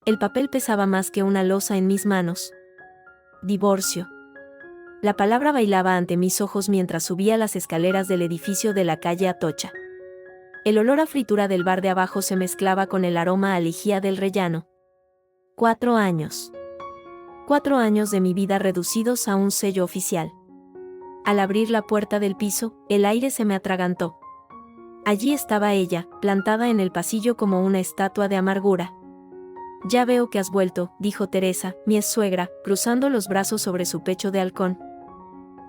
El papel pesaba más que una losa en mis manos. Divorcio. La palabra bailaba ante mis ojos mientras subía las escaleras del edificio de la calle Atocha. El olor a fritura del bar de abajo se mezclaba con el aroma a lejía del rellano. 4 años. 4 años de mi vida reducidos a un sello oficial. Al abrir la puerta del piso, el aire se me atragantó. Allí estaba ella, plantada en el pasillo como una estatua de amargura. «Ya veo que has vuelto», dijo Teresa, mi ex-suegra, cruzando los brazos sobre su pecho de halcón.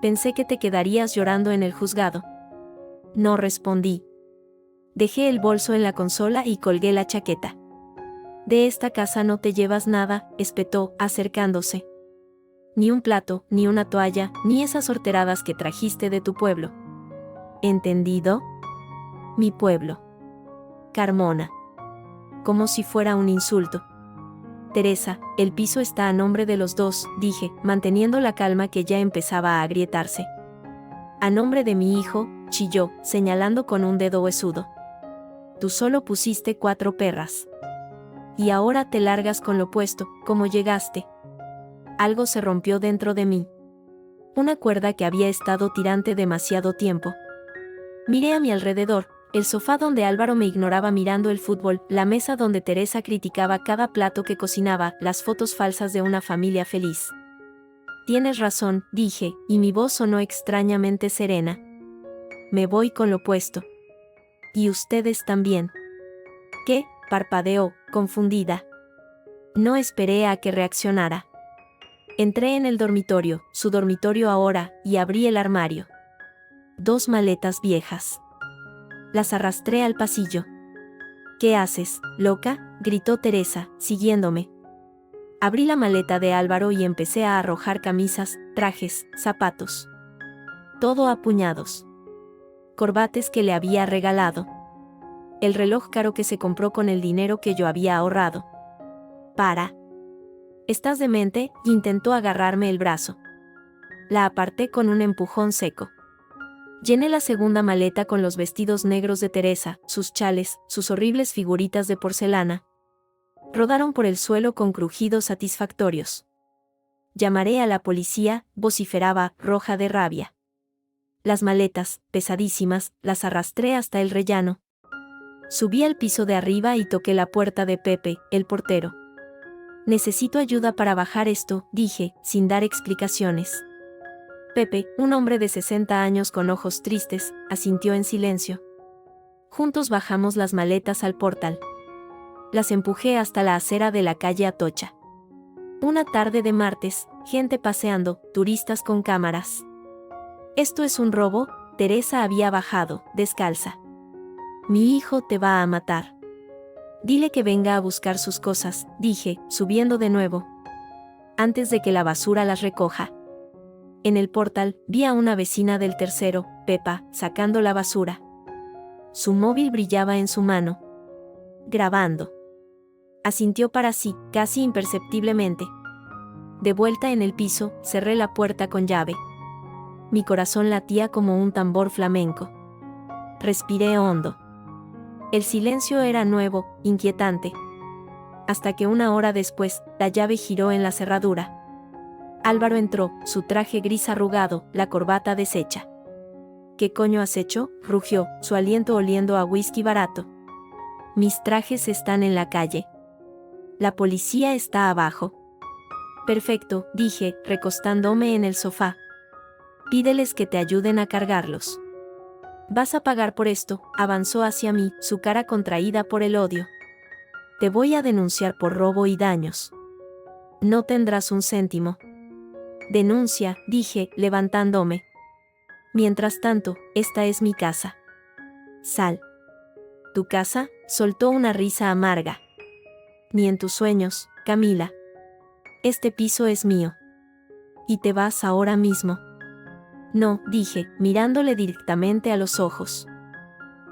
«Pensé que te quedarías llorando en el juzgado». No respondí. Dejé el bolso en la consola y colgué la chaqueta. «De esta casa no te llevas nada», espetó, acercándose. «Ni un plato, ni una toalla, ni esas horteradas que trajiste de tu pueblo». ¿Entendido? Mi pueblo. Carmona. Como si fuera un insulto. «Teresa, el piso está a nombre de los dos», dije, manteniendo la calma que ya empezaba a agrietarse. «A nombre de mi hijo», chilló, señalando con un dedo huesudo. «Tú solo pusiste 4 perras. Y ahora te largas con lo puesto, como llegaste». Algo se rompió dentro de mí. Una cuerda que había estado tirante demasiado tiempo. Miré a mi alrededor. El sofá donde Álvaro me ignoraba mirando el fútbol, la mesa donde Teresa criticaba cada plato que cocinaba, las fotos falsas de una familia feliz. «Tienes razón», dije, y mi voz sonó extrañamente serena. «Me voy con lo puesto. Y ustedes también». «¿Qué?», parpadeó, confundida. No esperé a que reaccionara. Entré en el dormitorio, su dormitorio ahora, y abrí el armario. 2 maletas viejas. Las arrastré al pasillo. «¿Qué haces, loca?», gritó Teresa, siguiéndome. Abrí la maleta de Álvaro y empecé a arrojar camisas, trajes, zapatos. Todo a puñados. Corbates que le había regalado. El reloj caro que se compró con el dinero que yo había ahorrado. «Para. ¿Estás demente?», intentó agarrarme el brazo. La aparté con un empujón seco. Llené la segunda maleta con los vestidos negros de Teresa, sus chales, sus horribles figuritas de porcelana. Rodaron por el suelo con crujidos satisfactorios. «Llamaré a la policía», vociferaba, roja de rabia. Las maletas, pesadísimas, las arrastré hasta el rellano. Subí al piso de arriba y toqué la puerta de Pepe, el portero. «Necesito ayuda para bajar esto», dije, sin dar explicaciones. Pepe, un hombre de 60 años con ojos tristes, asintió en silencio. Juntos bajamos las maletas al portal. Las empujé hasta la acera de la calle Atocha. Una tarde de martes, gente paseando, turistas con cámaras. «¿Esto es un robo?», Teresa había bajado, descalza. «Mi hijo te va a matar. Dile que venga a buscar sus cosas», dije, subiendo de nuevo. «Antes de que la basura las recoja». En el portal, vi a una vecina del tercero, Pepa, sacando la basura. Su móvil brillaba en su mano. «Grabando». Asintió para sí, casi imperceptiblemente. De vuelta en el piso, cerré la puerta con llave. Mi corazón latía como un tambor flamenco. Respiré hondo. El silencio era nuevo, inquietante. Hasta que 1 hora después, la llave giró en la cerradura. Álvaro entró, su traje gris arrugado, la corbata deshecha. «¿Qué coño has hecho?», rugió, su aliento oliendo a whisky barato. «Mis trajes están en la calle. La policía está abajo». «Perfecto», dije, recostándome en el sofá. «Pídeles que te ayuden a cargarlos». «Vas a pagar por esto», avanzó hacia mí, su cara contraída por el odio. «Te voy a denunciar por robo y daños. No tendrás un céntimo». «Denuncia», dije, levantándome. «Mientras tanto, esta es mi casa. Sal». «¿Tu casa?», soltó una risa amarga. «Ni en tus sueños, Camila. Este piso es mío. Y te vas ahora mismo». «No», dije, mirándole directamente a los ojos.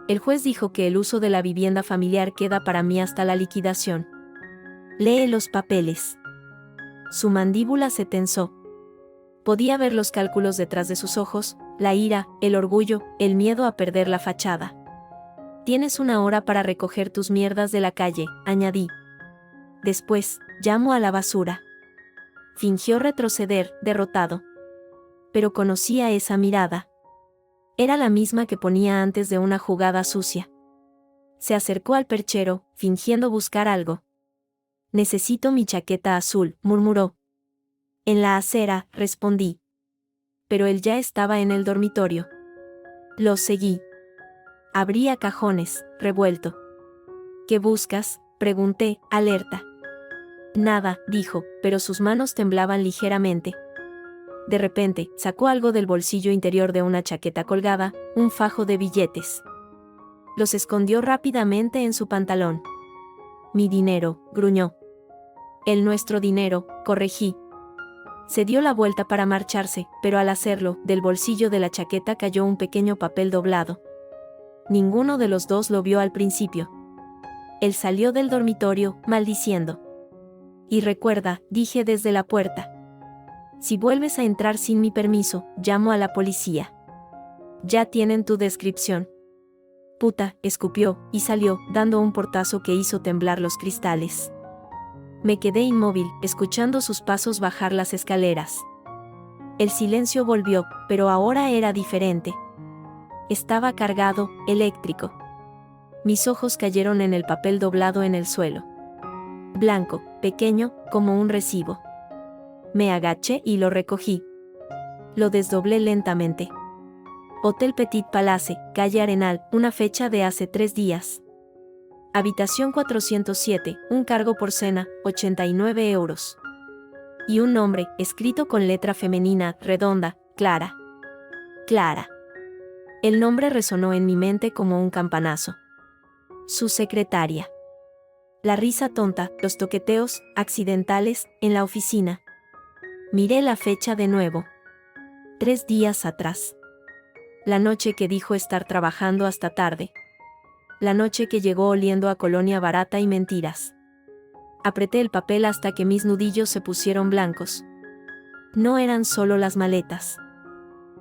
«El juez dijo que el uso de la vivienda familiar queda para mí hasta la liquidación. Lee los papeles». Su mandíbula se tensó. Podía ver los cálculos detrás de sus ojos, la ira, el orgullo, el miedo a perder la fachada. «Tienes 1 hora para recoger tus mierdas de la calle», añadí. Después, llamo a la basura. Fingió retroceder, derrotado. Pero conocía esa mirada. Era la misma que ponía antes de una jugada sucia. Se acercó al perchero, fingiendo buscar algo. «Necesito mi chaqueta azul», murmuró. «En la acera», respondí. Pero él ya estaba en el dormitorio. Lo seguí. Abría cajones, revuelto. «¿Qué buscas?», pregunté, alerta. «Nada», dijo, pero sus manos temblaban ligeramente. De repente, sacó algo del bolsillo interior de una chaqueta colgada, un fajo de billetes. Los escondió rápidamente en su pantalón. «Mi dinero», gruñó. «El nuestro dinero», corregí. Se dio la vuelta para marcharse, pero al hacerlo, del bolsillo de la chaqueta cayó un pequeño papel doblado. Ninguno de los dos lo vio al principio. Él salió del dormitorio, maldiciendo. «Y recuerda», dije desde la puerta. «Si vuelves a entrar sin mi permiso, llamo a la policía. Ya tienen tu descripción». «Puta», escupió, y salió, dando un portazo que hizo temblar los cristales. Me quedé inmóvil, escuchando sus pasos bajar las escaleras. El silencio volvió, pero ahora era diferente. Estaba cargado, eléctrico. Mis ojos cayeron en el papel doblado en el suelo. Blanco, pequeño, como un recibo. Me agaché y lo recogí. Lo desdoblé lentamente. Hotel Petit Palace, calle Arenal, una fecha de hace 3 días. Habitación 407, un cargo por cena, 89 euros. Y un nombre, escrito con letra femenina, redonda, Clara. Clara. El nombre resonó en mi mente como un campanazo. Su secretaria. La risa tonta, los toqueteos, accidentales, en la oficina. Miré la fecha de nuevo. 3 días atrás. La noche que dijo estar trabajando hasta tarde. La noche que llegó oliendo a colonia barata y mentiras. Apreté el papel hasta que mis nudillos se pusieron blancos. No eran solo las maletas.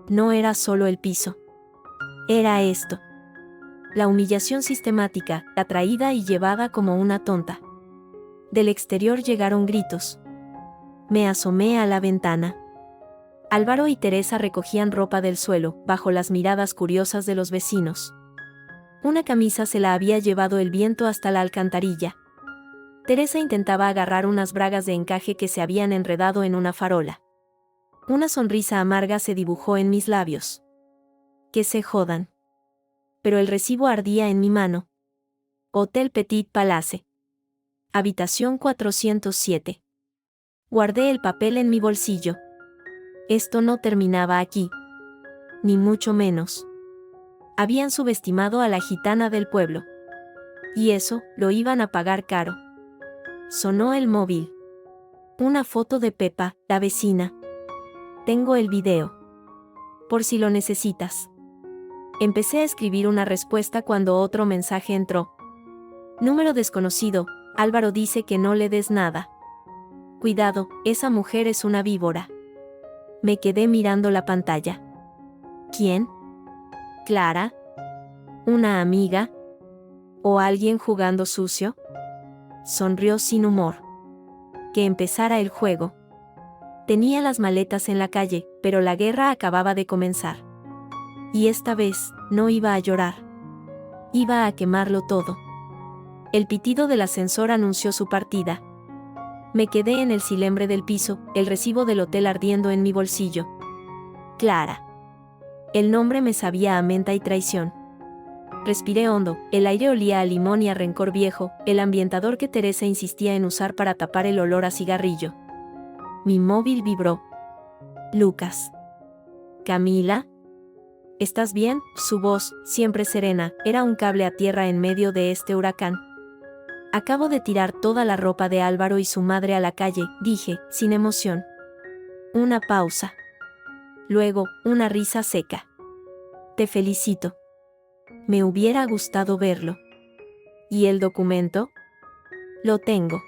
No era solo el piso. Era esto. La humillación sistemática, la traída y llevada como una tonta. Del exterior llegaron gritos. Me asomé a la ventana. Álvaro y Teresa recogían ropa del suelo, bajo las miradas curiosas de los vecinos. Una camisa se la había llevado el viento hasta la alcantarilla. Teresa intentaba agarrar unas bragas de encaje que se habían enredado en una farola. Una sonrisa amarga se dibujó en mis labios. Que se jodan. Pero el recibo ardía en mi mano. Hotel Petit Palace. Habitación 407. Guardé el papel en mi bolsillo. Esto no terminaba aquí. Ni mucho menos. Habían subestimado a la gitana del pueblo. Y eso, lo iban a pagar caro. Sonó el móvil. Una foto de Pepa, la vecina. Tengo el video. Por si lo necesitas. Empecé a escribir una respuesta cuando otro mensaje entró. Número desconocido, Álvaro dice que no le des nada. Cuidado, esa mujer es una víbora. Me quedé mirando la pantalla. ¿Quién? ¿Clara? ¿Una amiga? ¿O alguien jugando sucio? Sonrió sin humor. Que empezara el juego. Tenía las maletas en la calle, pero la guerra acababa de comenzar. Y esta vez, no iba a llorar. Iba a quemarlo todo. El pitido del ascensor anunció su partida. Me quedé en el cilembre del piso, el recibo del hotel ardiendo en mi bolsillo. Clara. El nombre me sabía a menta y traición. Respiré hondo, el aire olía a limón y a rencor viejo, el ambientador que Teresa insistía en usar para tapar el olor a cigarrillo. Mi móvil vibró. Lucas. ¿Camila? ¿Estás bien? Su voz, siempre serena, era un cable a tierra en medio de este huracán. Acabo de tirar toda la ropa de Álvaro y su madre a la calle, dije, sin emoción. Una pausa. Luego, una risa seca. Te felicito. Me hubiera gustado verlo. ¿Y el documento? Lo tengo.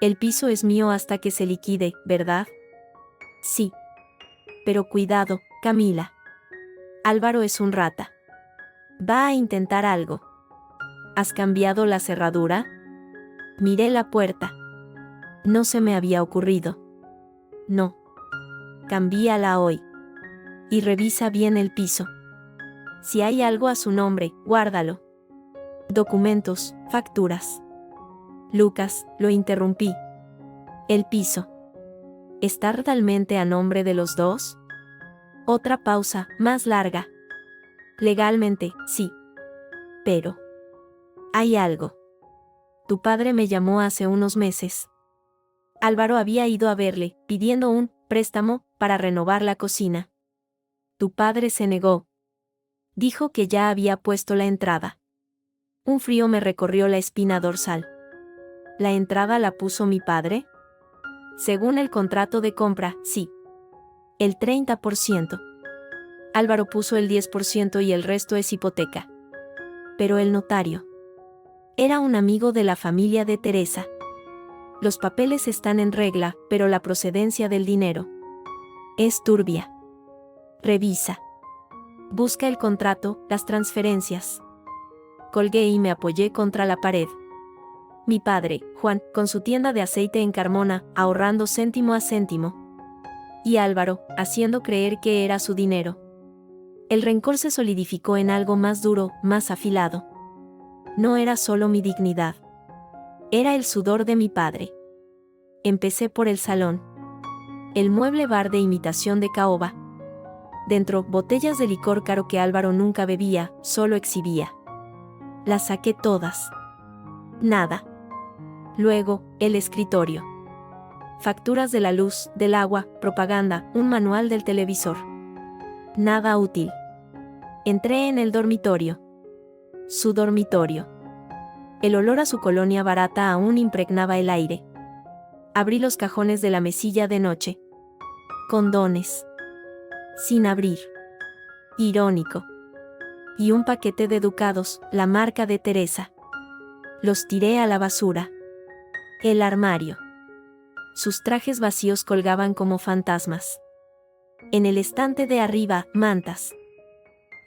El piso es mío hasta que se liquide, ¿verdad? Sí. Pero cuidado, Camila. Álvaro es un rata. Va a intentar algo. ¿Has cambiado la cerradura? Miré la puerta. No se me había ocurrido. No. Cámbiala hoy. Y revisa bien el piso. Si hay algo a su nombre, guárdalo. Documentos, facturas. Lucas, lo interrumpí. El piso. ¿Está realmente a nombre de los dos? Otra pausa, más larga. Legalmente, sí. Pero hay algo. Tu padre me llamó hace unos meses. Álvaro había ido a verle, pidiendo un préstamo para renovar la cocina. Tu padre se negó. Dijo que ya había puesto la entrada. Un frío me recorrió la espina dorsal. ¿La entrada la puso mi padre? Según el contrato de compra, sí. El 30%. Álvaro puso el 10% y el resto es hipoteca. Pero el notario era un amigo de la familia de Teresa. Los papeles están en regla, pero la procedencia del dinero es turbia. Revisa. Busca el contrato, las transferencias. Colgué y me apoyé contra la pared. Mi padre, Juan, con su tienda de aceite en Carmona, ahorrando céntimo a céntimo. Y Álvaro, haciendo creer que era su dinero. El rencor se solidificó en algo más duro, más afilado. No era solo mi dignidad. Era el sudor de mi padre. Empecé por el salón. El mueble bar de imitación de caoba. Dentro, botellas de licor caro que Álvaro nunca bebía, solo exhibía. Las saqué todas. Nada. Luego, el escritorio. Facturas de la luz, del agua, propaganda, un manual del televisor. Nada útil. Entré en el dormitorio. Su dormitorio. El olor a su colonia barata aún impregnaba el aire. Abrí los cajones de la mesilla de noche. Condones. Sin abrir. Irónico. Y un paquete de ducados, la marca de Teresa. Los tiré a la basura. El armario. Sus trajes vacíos colgaban como fantasmas. En el estante de arriba, mantas.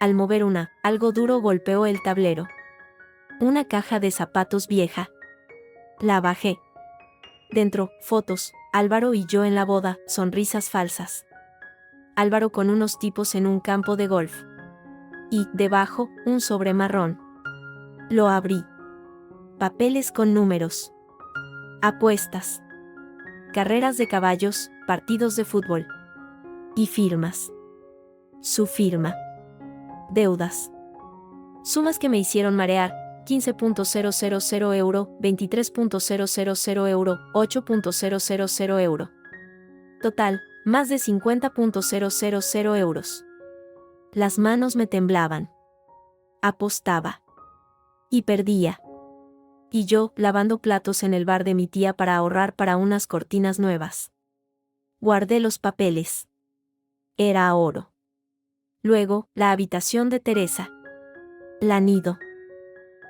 Al mover algo duro golpeó el tablero. Una caja de zapatos vieja. La bajé. Dentro, fotos, Álvaro y yo en la boda, sonrisas falsas. Álvaro con unos tipos en un campo de golf. Y, debajo, un sobre marrón. Lo abrí. Papeles con números. Apuestas. Carreras de caballos, partidos de fútbol. Y firmas. Su firma. Deudas. Sumas que me hicieron marear. 15.000 euro, 23.000 euro, 8.000 euro. Total, más de 50.000 euros. Las manos me temblaban. Apostaba. Y perdía. Y yo, lavando platos en el bar de mi tía para ahorrar para unas cortinas nuevas. Guardé los papeles. Era oro. Luego, la habitación de Teresa. La nido.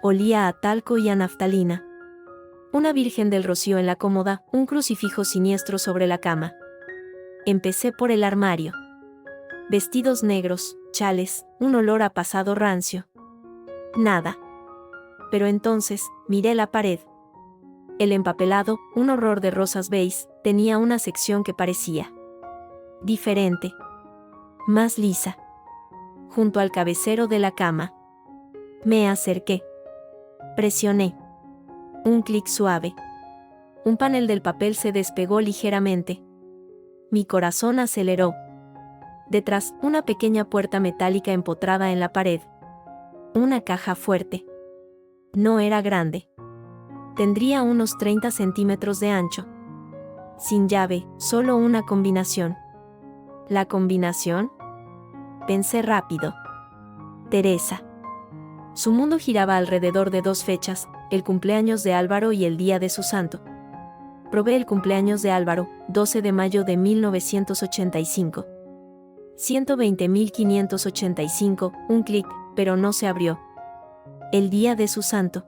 Olía a talco y a naftalina. Una virgen del Rocío en la cómoda, un crucifijo siniestro sobre la cama. Empecé por el armario. Vestidos negros, chales, un olor a pasado rancio. Nada. Pero entonces, miré la pared. El empapelado, un horror de rosas beige, tenía una sección que parecía diferente. Más lisa. Junto al cabecero de la cama. Me acerqué. Presioné. Un clic suave. Un panel del papel se despegó ligeramente. Mi corazón aceleró. Detrás, una pequeña puerta metálica empotrada en la pared. Una caja fuerte. No era grande. Tendría unos 30 centímetros de ancho. Sin llave, solo una combinación. ¿La combinación? Pensé rápido. Teresa. Su mundo giraba alrededor de dos fechas, el cumpleaños de Álvaro y el día de su santo. Probé el cumpleaños de Álvaro, 12 de mayo de 1985. 120.585, un clic, pero no se abrió. El día de su santo.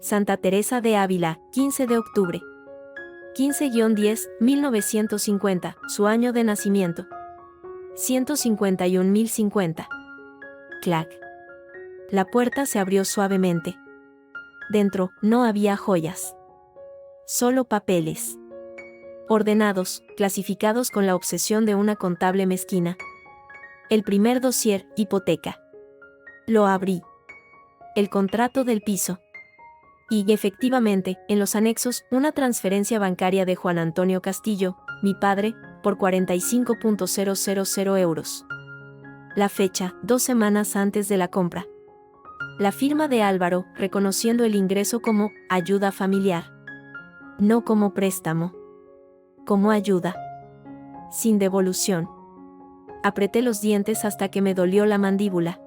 Santa Teresa de Ávila, 15 de octubre. 15-10, 1950, su año de nacimiento. 151.050. Clac. La puerta se abrió suavemente. Dentro, no había joyas. Solo papeles. Ordenados, clasificados con la obsesión de una contable mezquina. El primer dossier, hipoteca. Lo abrí. El contrato del piso. Y, efectivamente, en los anexos, una transferencia bancaria de Juan Antonio Castillo, mi padre, por 45.000 euros. La fecha, 2 semanas antes de la compra. La firma de Álvaro, reconociendo el ingreso como ayuda familiar. No como préstamo. Como ayuda. Sin devolución. Apreté los dientes hasta que me dolió la mandíbula.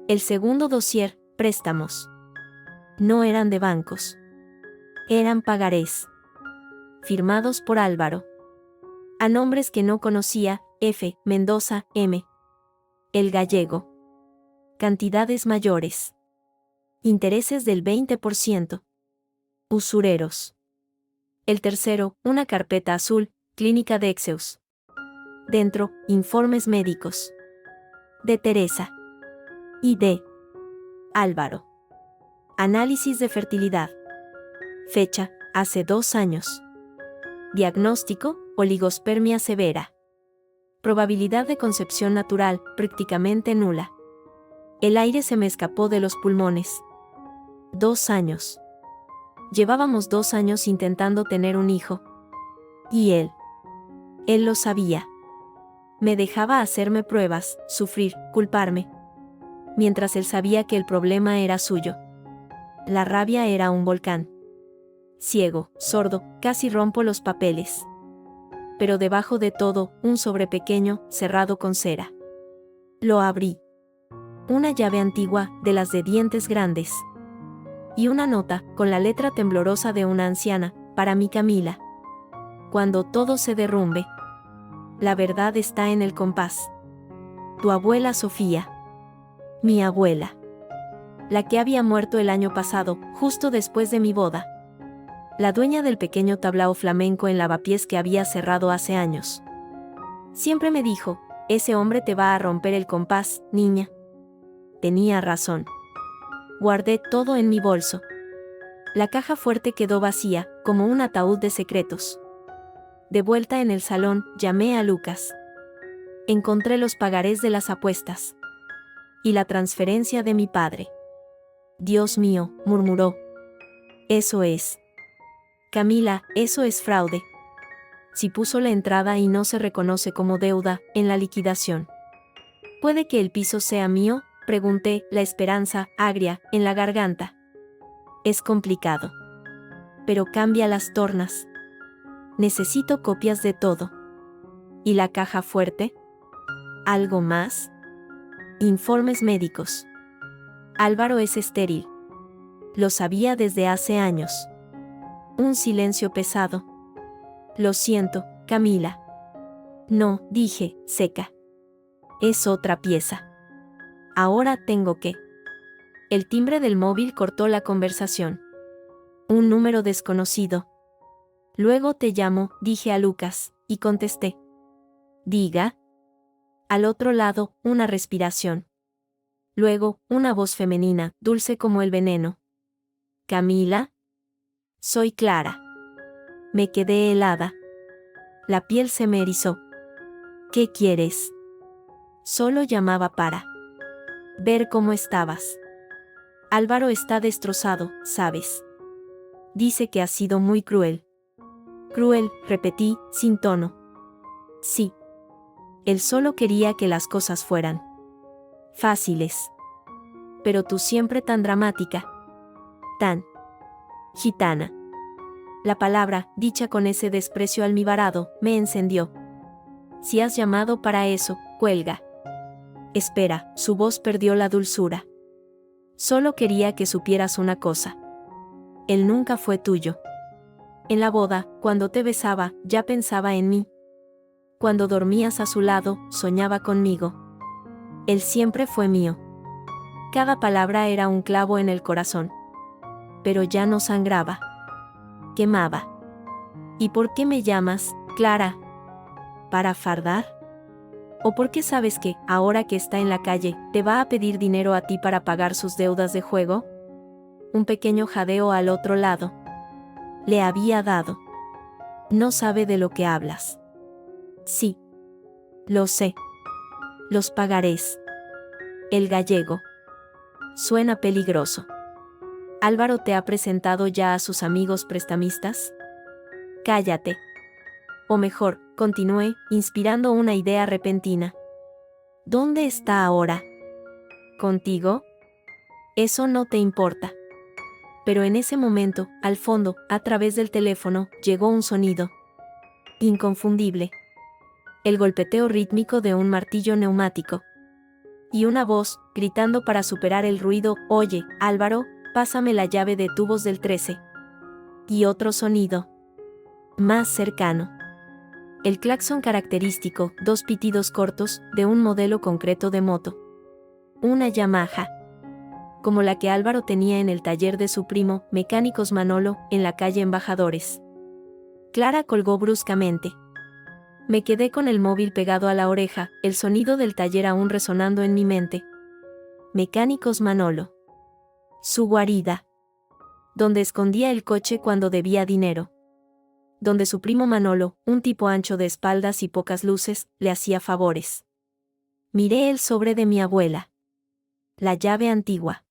El segundo dossier, préstamos. No eran de bancos. Eran pagarés. Firmados por Álvaro. A nombres que no conocía, F. Mendoza, M. El Gallego. Cantidades mayores. Intereses del 20%. Usureros. El tercero, una carpeta azul, Clínica de Exeus. Dentro, informes médicos. De Teresa. Y de Álvaro. Análisis de fertilidad. Fecha, hace 2 años. Diagnóstico, oligospermia severa. Probabilidad de concepción natural, prácticamente nula. El aire se me escapó de los pulmones. 2 años. Llevábamos 2 años intentando tener un hijo. Y él lo sabía. Me dejaba hacerme pruebas, sufrir, culparme. Mientras él sabía que el problema era suyo. La rabia era un volcán. Ciego, sordo, casi rompo los papeles. Pero debajo de todo, un sobre pequeño, cerrado con cera. Lo abrí. Una llave antigua, de las de dientes grandes. Y una nota, con la letra temblorosa de una anciana, para mi Camila. Cuando todo se derrumbe. La verdad está en el compás. Tu abuela Sofía. Mi abuela. La que había muerto el año pasado, justo después de mi boda. La dueña del pequeño tablao flamenco en lavapiés que había cerrado hace años. Siempre me dijo, ese hombre te va a romper el compás, niña. Tenía razón. Guardé todo en mi bolso. La caja fuerte quedó vacía, como un ataúd de secretos. De vuelta en el salón, llamé a Lucas. Encontré los pagarés de las apuestas. Y la transferencia de mi padre. Dios mío, murmuró. Eso es. Camila, eso es fraude. Si puso la entrada y no se reconoce como deuda, en la liquidación. ¿Puede que el piso sea mío? Pregunté, la esperanza, agria, en la garganta. Es complicado. Pero cambia las tornas. Necesito copias de todo. ¿Y la caja fuerte? ¿Algo más? Informes médicos. Álvaro es estéril. Lo sabía desde hace años. Un silencio pesado. Lo siento, Camila. No, dije, seca. Es otra pieza. Ahora tengo que. El timbre del móvil cortó la conversación. Un número desconocido. Luego te llamo, dije a Lucas, y contesté. Diga. Al otro lado, una respiración. Luego, una voz femenina, dulce como el veneno. Camila. Soy Clara. Me quedé helada. La piel se me erizó. ¿Qué quieres? Solo llamaba para ver cómo estabas. Álvaro está destrozado, ¿sabes? Dice que ha sido muy cruel. Cruel, repetí, sin tono. Sí. Él solo quería que las cosas fueran fáciles. Pero tú siempre tan dramática. Tan gitana. La palabra, dicha con ese desprecio almibarado, me encendió. Si has llamado para eso, cuelga. Espera, su voz perdió la dulzura. Solo quería que supieras una cosa. Él nunca fue tuyo. En la boda, cuando te besaba, ya pensaba en mí. Cuando dormías a su lado, soñaba conmigo. Él siempre fue mío. Cada palabra era un clavo en el corazón. Pero ya no sangraba. Quemaba. ¿Y por qué me llamas, Clara? ¿Para fardar? ¿O por qué sabes que, ahora que está en la calle, te va a pedir dinero a ti para pagar sus deudas de juego? Un pequeño jadeo al otro lado. Le había dado. No sabe de lo que hablas. Sí. Lo sé. Los pagarés. El gallego. Suena peligroso. ¿Álvaro te ha presentado ya a sus amigos prestamistas? Cállate. O mejor, continué, inspirando una idea repentina. ¿Dónde está ahora? ¿Contigo? Eso no te importa. Pero en ese momento, al fondo, a través del teléfono, llegó un sonido. Inconfundible. El golpeteo rítmico de un martillo neumático. Y una voz, gritando para superar el ruido: «Oye, Álvaro, pásame la llave de tubos del 13». Y otro sonido. Más cercano. El claxon característico, 2 pitidos cortos, de un modelo concreto de moto. Una Yamaha. Como la que Álvaro tenía en el taller de su primo, Mecánicos Manolo, en la calle Embajadores. Clara colgó bruscamente. Me quedé con el móvil pegado a la oreja, el sonido del taller aún resonando en mi mente. Mecánicos Manolo. Su guarida. Donde escondía el coche cuando debía dinero. Donde su primo Manolo, un tipo ancho de espaldas y pocas luces, le hacía favores. Miré el sobre de mi abuela. La llave antigua.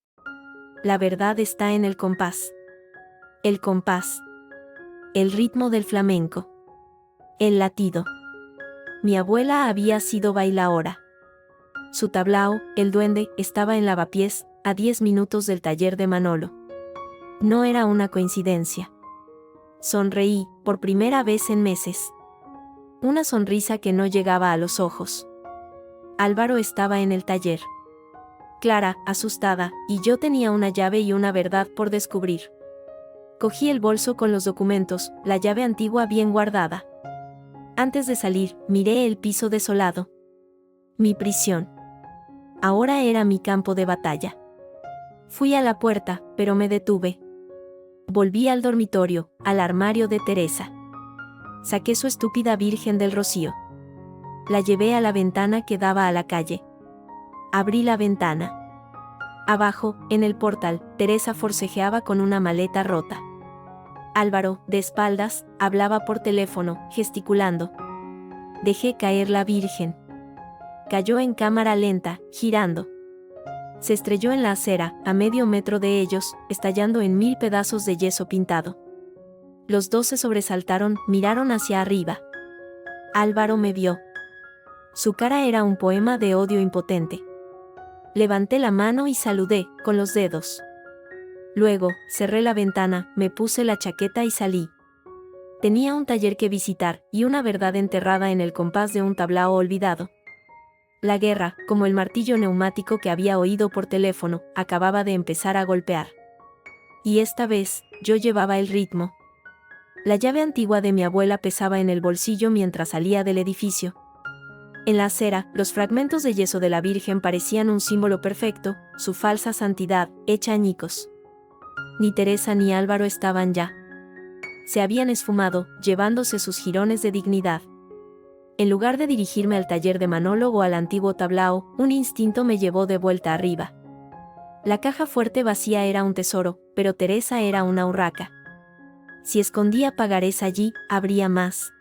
La verdad está en el compás. El compás. El ritmo del flamenco. El latido. Mi abuela había sido bailaora. Su tablao, el duende, estaba en Lavapiés, a 10 minutos del taller de Manolo. No era una coincidencia. Sonreí, por primera vez en meses. Una sonrisa que no llegaba a los ojos. Álvaro estaba en el taller. Clara, asustada, y yo tenía una llave y una verdad por descubrir. Cogí el bolso con los documentos, la llave antigua bien guardada. Antes de salir, miré el piso desolado. Mi prisión. Ahora era mi campo de batalla. Fui a la puerta, pero me detuve. Volví al dormitorio, al armario de Teresa. Saqué su estúpida Virgen del Rocío. La llevé a la ventana que daba a la calle. Abrí la ventana. Abajo, en el portal, Teresa forcejeaba con una maleta rota. Álvaro, de espaldas, hablaba por teléfono, gesticulando. Dejé caer la Virgen. Cayó en cámara lenta, girando. Se estrelló en la acera, a medio metro de ellos, estallando en 1000 pedazos de yeso pintado. Los dos se sobresaltaron, miraron hacia arriba. Álvaro me vio. Su cara era un poema de odio impotente. Levanté la mano y saludé, con los dedos. Luego, cerré la ventana, me puse la chaqueta y salí. Tenía un taller que visitar, y una verdad enterrada en el compás de un tablao olvidado. La guerra, como el martillo neumático que había oído por teléfono, acababa de empezar a golpear. Y esta vez, yo llevaba el ritmo. La llave antigua de mi abuela pesaba en el bolsillo mientras salía del edificio. En la acera, los fragmentos de yeso de la Virgen parecían un símbolo perfecto, su falsa santidad, hecha añicos. Ni Teresa ni Álvaro estaban ya. Se habían esfumado, llevándose sus jirones de dignidad. En lugar de dirigirme al taller de Manolo o al antiguo tablao, un instinto me llevó de vuelta arriba. La caja fuerte vacía era un tesoro, pero Teresa era una urraca. Si escondía pagarés allí, habría más.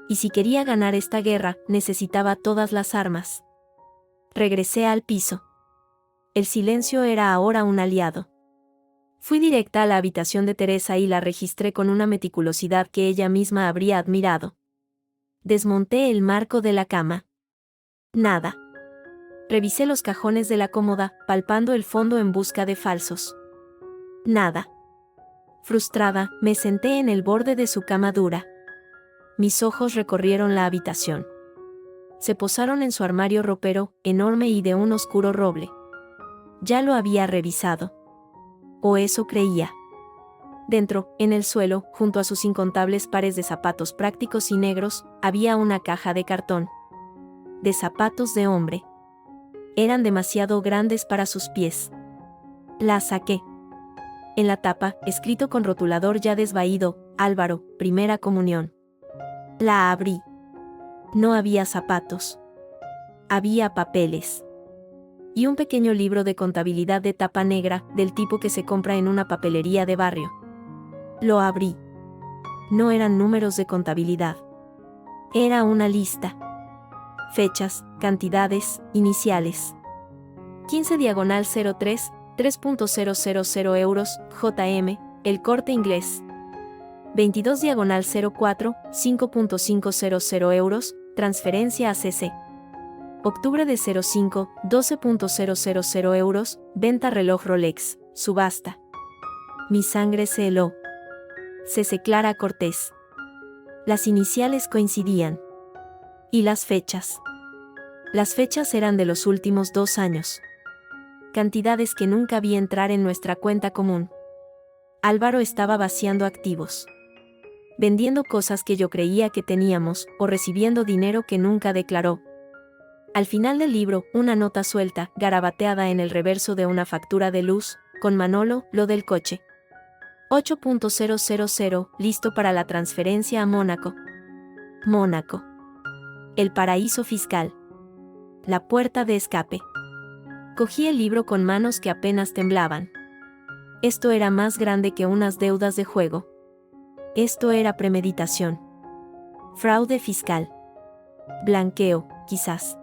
Y si quería ganar esta guerra, necesitaba todas las armas. Regresé al piso. El silencio era ahora un aliado. Fui directa a la habitación de Teresa y la registré con una meticulosidad que ella misma habría admirado. Desmonté el marco de la cama. Nada. Revisé los cajones de la cómoda, palpando el fondo en busca de falsos. Nada. Frustrada, me senté en el borde de su cama dura. Mis ojos recorrieron la habitación. Se posaron en su armario ropero, enorme y de un oscuro roble. Ya lo había revisado. O eso creía. Dentro, en el suelo, junto a sus incontables pares de zapatos prácticos y negros, había una caja de cartón. De zapatos de hombre. Eran demasiado grandes para sus pies. La saqué. En la tapa, escrito con rotulador ya desvaído, Álvaro, Primera Comunión. La abrí. No había zapatos. Había papeles. Y un pequeño libro de contabilidad de tapa negra, del tipo que se compra en una papelería de barrio. Lo abrí. No eran números de contabilidad. Era una lista. Fechas, cantidades, iniciales. 15/03, 3.000 euros, JM, El Corte Inglés. 22/04, 5.500 euros, transferencia a CC. Octubre de 05, 12.000 euros, venta reloj Rolex, subasta. Mi sangre se heló. CC Clara Cortés. Las iniciales coincidían. ¿Y las fechas? Las fechas eran de los últimos 2 años. Cantidades que nunca vi entrar en nuestra cuenta común. Álvaro estaba vaciando activos. Vendiendo cosas que yo creía que teníamos, o recibiendo dinero que nunca declaró. Al final del libro, una nota suelta, garabateada en el reverso de una factura de luz, con Manolo, lo del coche. 8.000, listo para la transferencia a Mónaco. Mónaco. El paraíso fiscal. La puerta de escape. Cogí el libro con manos que apenas temblaban. Esto era más grande que unas deudas de juego. Esto era premeditación. Fraude fiscal. Blanqueo, quizás.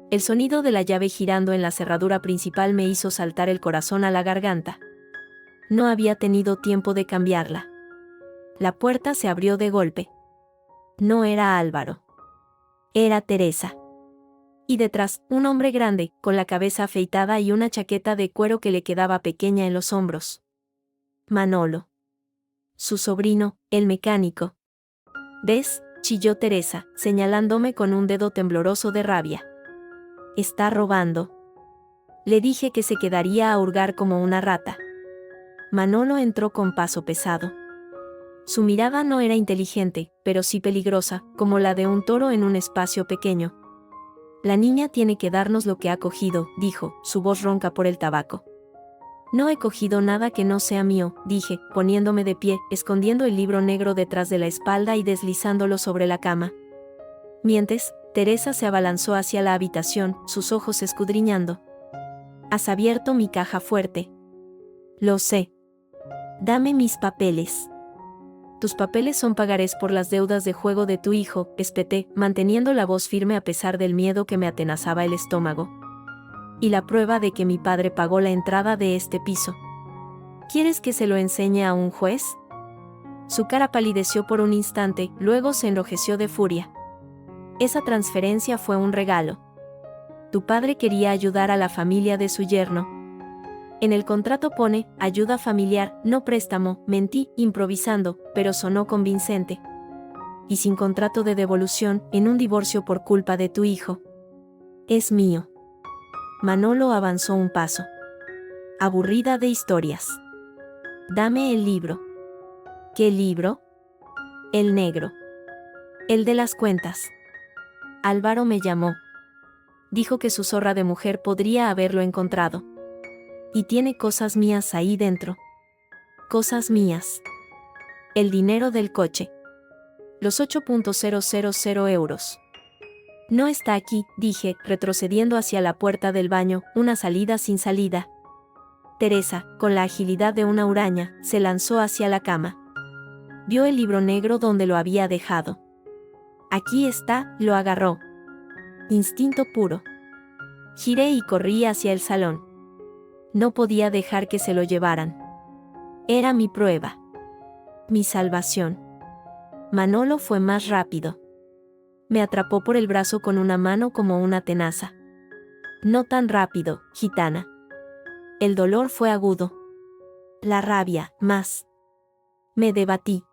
El sonido de la llave girando en la cerradura principal me hizo saltar el corazón a la garganta. No había tenido tiempo de cambiarla. La puerta se abrió de golpe. No era Álvaro. Era Teresa. Y detrás, un hombre grande, con la cabeza afeitada y una chaqueta de cuero que le quedaba pequeña en los hombros. Manolo. Su sobrino, el mecánico. ¿Ves?, chilló Teresa, señalándome con un dedo tembloroso de rabia. Está robando. Le dije que se quedaría a hurgar como una rata. Manolo entró con paso pesado. Su mirada no era inteligente, pero sí peligrosa, como la de un toro en un espacio pequeño. La niña tiene que darnos lo que ha cogido, dijo, su voz ronca por el tabaco. No he cogido nada que no sea mío, dije, poniéndome de pie, escondiendo el libro negro detrás de la espalda y deslizándolo sobre la cama. Mientes, Teresa se abalanzó hacia la habitación, sus ojos escudriñando. Has abierto mi caja fuerte. Lo sé. Dame mis papeles. Tus papeles son pagarés por las deudas de juego de tu hijo, espeté, manteniendo la voz firme a pesar del miedo que me atenazaba el estómago. Y la prueba de que mi padre pagó la entrada de este piso. ¿Quieres que se lo enseñe a un juez? Su cara palideció por un instante, luego se enrojeció de furia. Esa transferencia fue un regalo. Tu padre quería ayudar a la familia de su yerno. En el contrato pone, ayuda familiar, no préstamo, mentí, improvisando, pero sonó convincente. Y sin contrato de devolución, en un divorcio por culpa de tu hijo. Es mío. Manolo avanzó un paso. Aburrida de historias. Dame el libro. ¿Qué libro? El negro. El de las cuentas. Álvaro me llamó. Dijo que su zorra de mujer podría haberlo encontrado. Y tiene cosas mías ahí dentro. Cosas mías. El dinero del coche. Los 8.000 euros. No está aquí, dije, retrocediendo hacia la puerta del baño, una salida sin salida. Teresa, con la agilidad de una huraña, se lanzó hacia la cama. Vio el libro negro donde lo había dejado. Aquí está, lo agarró. Instinto puro. Giré y corrí hacia el salón. No podía dejar que se lo llevaran. Era mi prueba. Mi salvación. Manolo fue más rápido. Me atrapó por el brazo con una mano como una tenaza. No tan rápido, gitana. El dolor fue agudo. La rabia, más. Me debatí.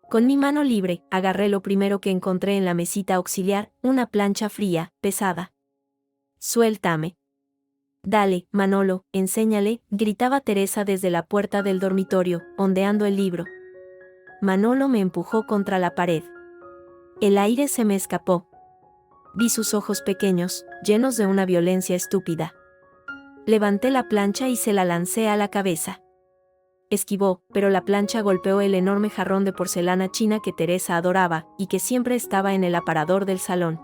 Con mi mano libre, agarré lo primero que encontré en la mesita auxiliar, una plancha fría, pesada. Suéltame. Dale, Manolo, enséñale, gritaba Teresa desde la puerta del dormitorio, ondeando el libro. Manolo me empujó contra la pared. El aire se me escapó. Vi sus ojos pequeños, llenos de una violencia estúpida. Levanté la plancha y se la lancé a la cabeza. Esquivó, pero la plancha golpeó el enorme jarrón de porcelana china que Teresa adoraba, y que siempre estaba en el aparador del salón.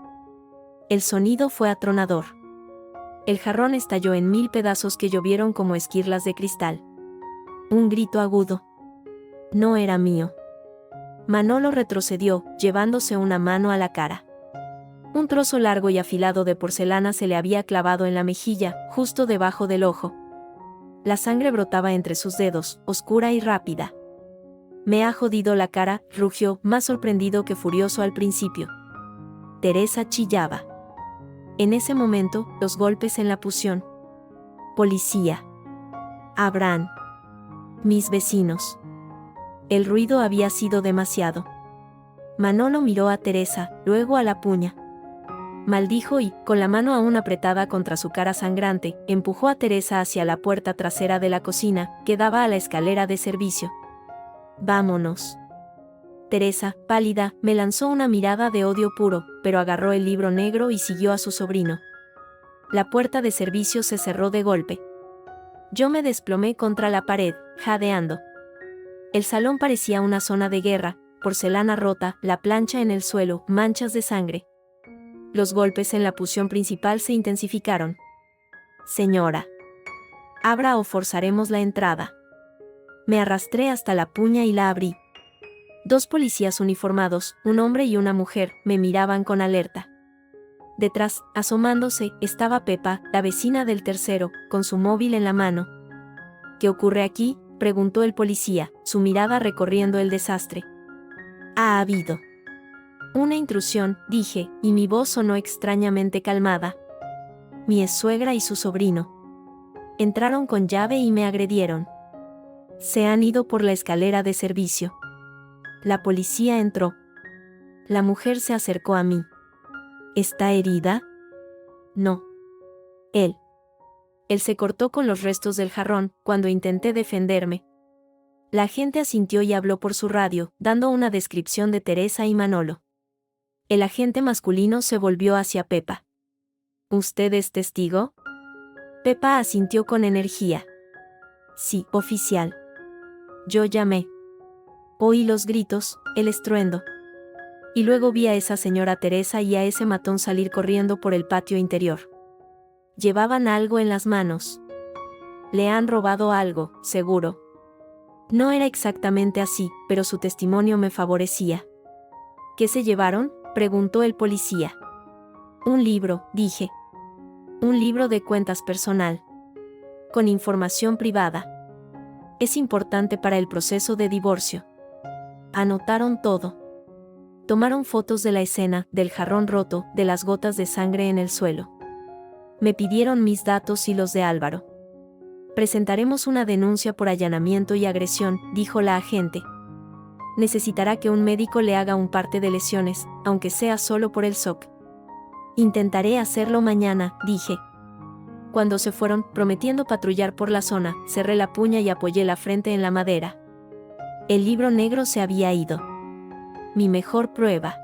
El sonido fue atronador. El jarrón estalló en 1000 pedazos que llovieron como esquirlas de cristal. Un grito agudo. No era mío. Manolo retrocedió, llevándose una mano a la cara. Un trozo largo y afilado de porcelana se le había clavado en la mejilla, justo debajo del ojo. La sangre brotaba entre sus dedos, oscura y rápida. Me ha jodido la cara, rugió, más sorprendido que furioso al principio. Teresa chillaba. En ese momento, los golpes en la pusión. Policía. Abraham. Mis vecinos. El ruido había sido demasiado. Manolo miró a Teresa, luego a la puña. Maldijo y, con la mano aún apretada contra su cara sangrante, empujó a Teresa hacia la puerta trasera de la cocina, que daba a la escalera de servicio. Vámonos. Teresa, pálida, me lanzó una mirada de odio puro, pero agarró el libro negro y siguió a su sobrino. La puerta de servicio se cerró de golpe. Yo me desplomé contra la pared, jadeando. El salón parecía una zona de guerra, porcelana rota, la plancha en el suelo, manchas de sangre. Los golpes en la pusión principal se intensificaron. Señora. Abra o forzaremos la entrada. Me arrastré hasta la puña y la abrí. 2 policías uniformados, un hombre y una mujer, me miraban con alerta. Detrás, asomándose, estaba Pepa, la vecina del tercero, con su móvil en la mano. ¿Qué ocurre aquí?, preguntó el policía, su mirada recorriendo el desastre. Ha habido una intrusión, dije, y mi voz sonó extrañamente calmada. Mi exsuegra y su sobrino entraron con llave y me agredieron. Se han ido por la escalera de servicio. La policía entró. La mujer se acercó a mí. ¿Está herida? No. Él se cortó con los restos del jarrón, cuando intenté defenderme. La agente asintió y habló por su radio, dando una descripción de Teresa y Manolo. El agente masculino se volvió hacia Pepa. ¿Usted es testigo? Pepa asintió con energía. Sí, oficial. Yo llamé. Oí los gritos, el estruendo. Y luego vi a esa señora Teresa y a ese matón salir corriendo por el patio interior. Llevaban algo en las manos. Le han robado algo, seguro. No era exactamente así, pero su testimonio me favorecía. ¿Qué se llevaron?, preguntó el policía. Un libro, dije. Un libro de cuentas personal. Con información privada. Es importante para el proceso de divorcio. Anotaron todo. Tomaron fotos de la escena, del jarrón roto, de las gotas de sangre en el suelo. Me pidieron mis datos y los de Álvaro. Presentaremos una denuncia por allanamiento y agresión, dijo la agente. Necesitará que un médico le haga un parte de lesiones, aunque sea solo por el shock. Intentaré hacerlo mañana, dije. Cuando se fueron, prometiendo patrullar por la zona, cerré la puña y apoyé la frente en la madera. El libro negro se había ido. Mi mejor prueba.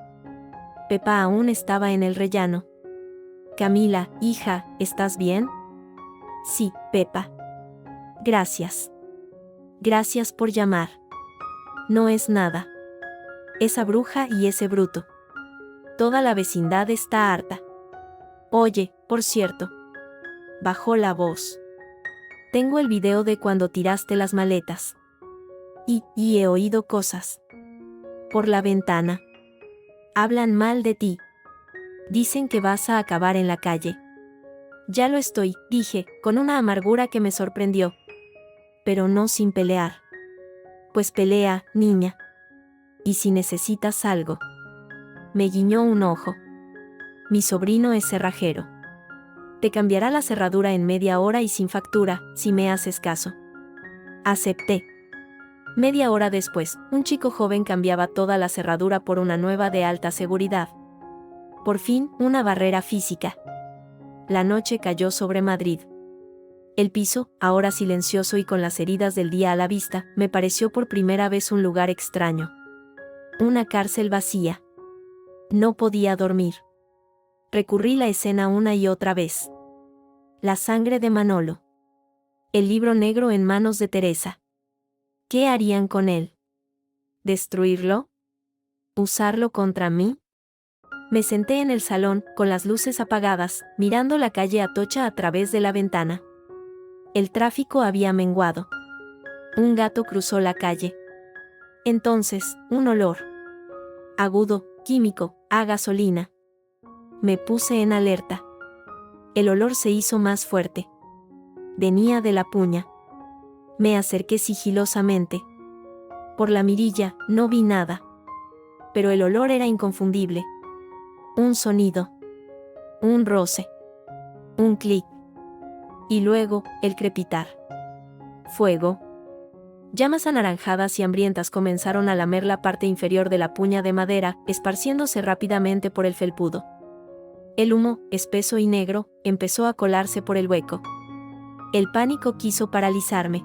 Pepa aún estaba en el rellano. Camila, hija, ¿estás bien? Sí, Pepa. Gracias. Gracias por llamar. No es nada. Esa bruja y ese bruto. Toda la vecindad está harta. Oye, por cierto. Bajó la voz. Tengo el video de cuando tiraste las maletas. Y he oído cosas. Por la ventana. Hablan mal de ti. Dicen que vas a acabar en la calle. Ya lo estoy, dije, con una amargura que me sorprendió. Pero no sin pelear. Pues pelea, niña. Y si necesitas algo. Me guiñó un ojo. Mi sobrino es cerrajero. Te cambiará la cerradura en media hora y sin factura, si me haces caso. Acepté. Media hora después, un chico joven cambiaba toda la cerradura por una nueva de alta seguridad. Por fin, una barrera física. La noche cayó sobre Madrid. El piso, ahora silencioso y con las heridas del día a la vista, me pareció por primera vez un lugar extraño. Una cárcel vacía. No podía dormir. Recurrí la escena una y otra vez. La sangre de Manolo. El libro negro en manos de Teresa. ¿Qué harían con él? ¿Destruirlo? ¿Usarlo contra mí? Me senté en el salón, con las luces apagadas, mirando la calle Atocha a través de la ventana. El tráfico había menguado. Un gato cruzó la calle. Entonces, un olor agudo, químico, a gasolina. Me puse en alerta. El olor se hizo más fuerte. Venía de la puña. Me acerqué sigilosamente. Por la mirilla, no vi nada. Pero el olor era inconfundible. Un sonido. Un roce. Un clic. Y luego, el crepitar. Fuego. Llamas anaranjadas y hambrientas comenzaron a lamer la parte inferior de la puña de madera, esparciéndose rápidamente por el felpudo. El humo, espeso y negro, empezó a colarse por el hueco. El pánico quiso paralizarme.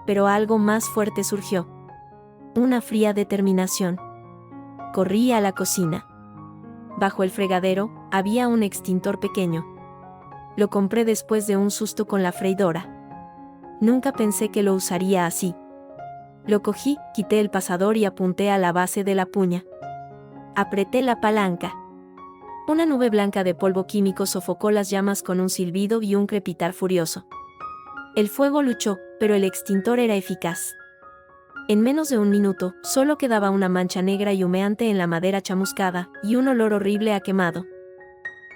Pero algo más fuerte surgió. Una fría determinación. Corrí a la cocina. Bajo el fregadero, había un extintor pequeño. Lo compré después de un susto con la freidora. Nunca pensé que lo usaría así. Lo cogí, quité el pasador y apunté a la base de la puña. Apreté la palanca. Una nube blanca de polvo químico sofocó las llamas con un silbido y un crepitar furioso. El fuego luchó, pero el extintor era eficaz. En menos de un minuto, solo quedaba una mancha negra y humeante en la madera chamuscada, y un olor horrible a quemado.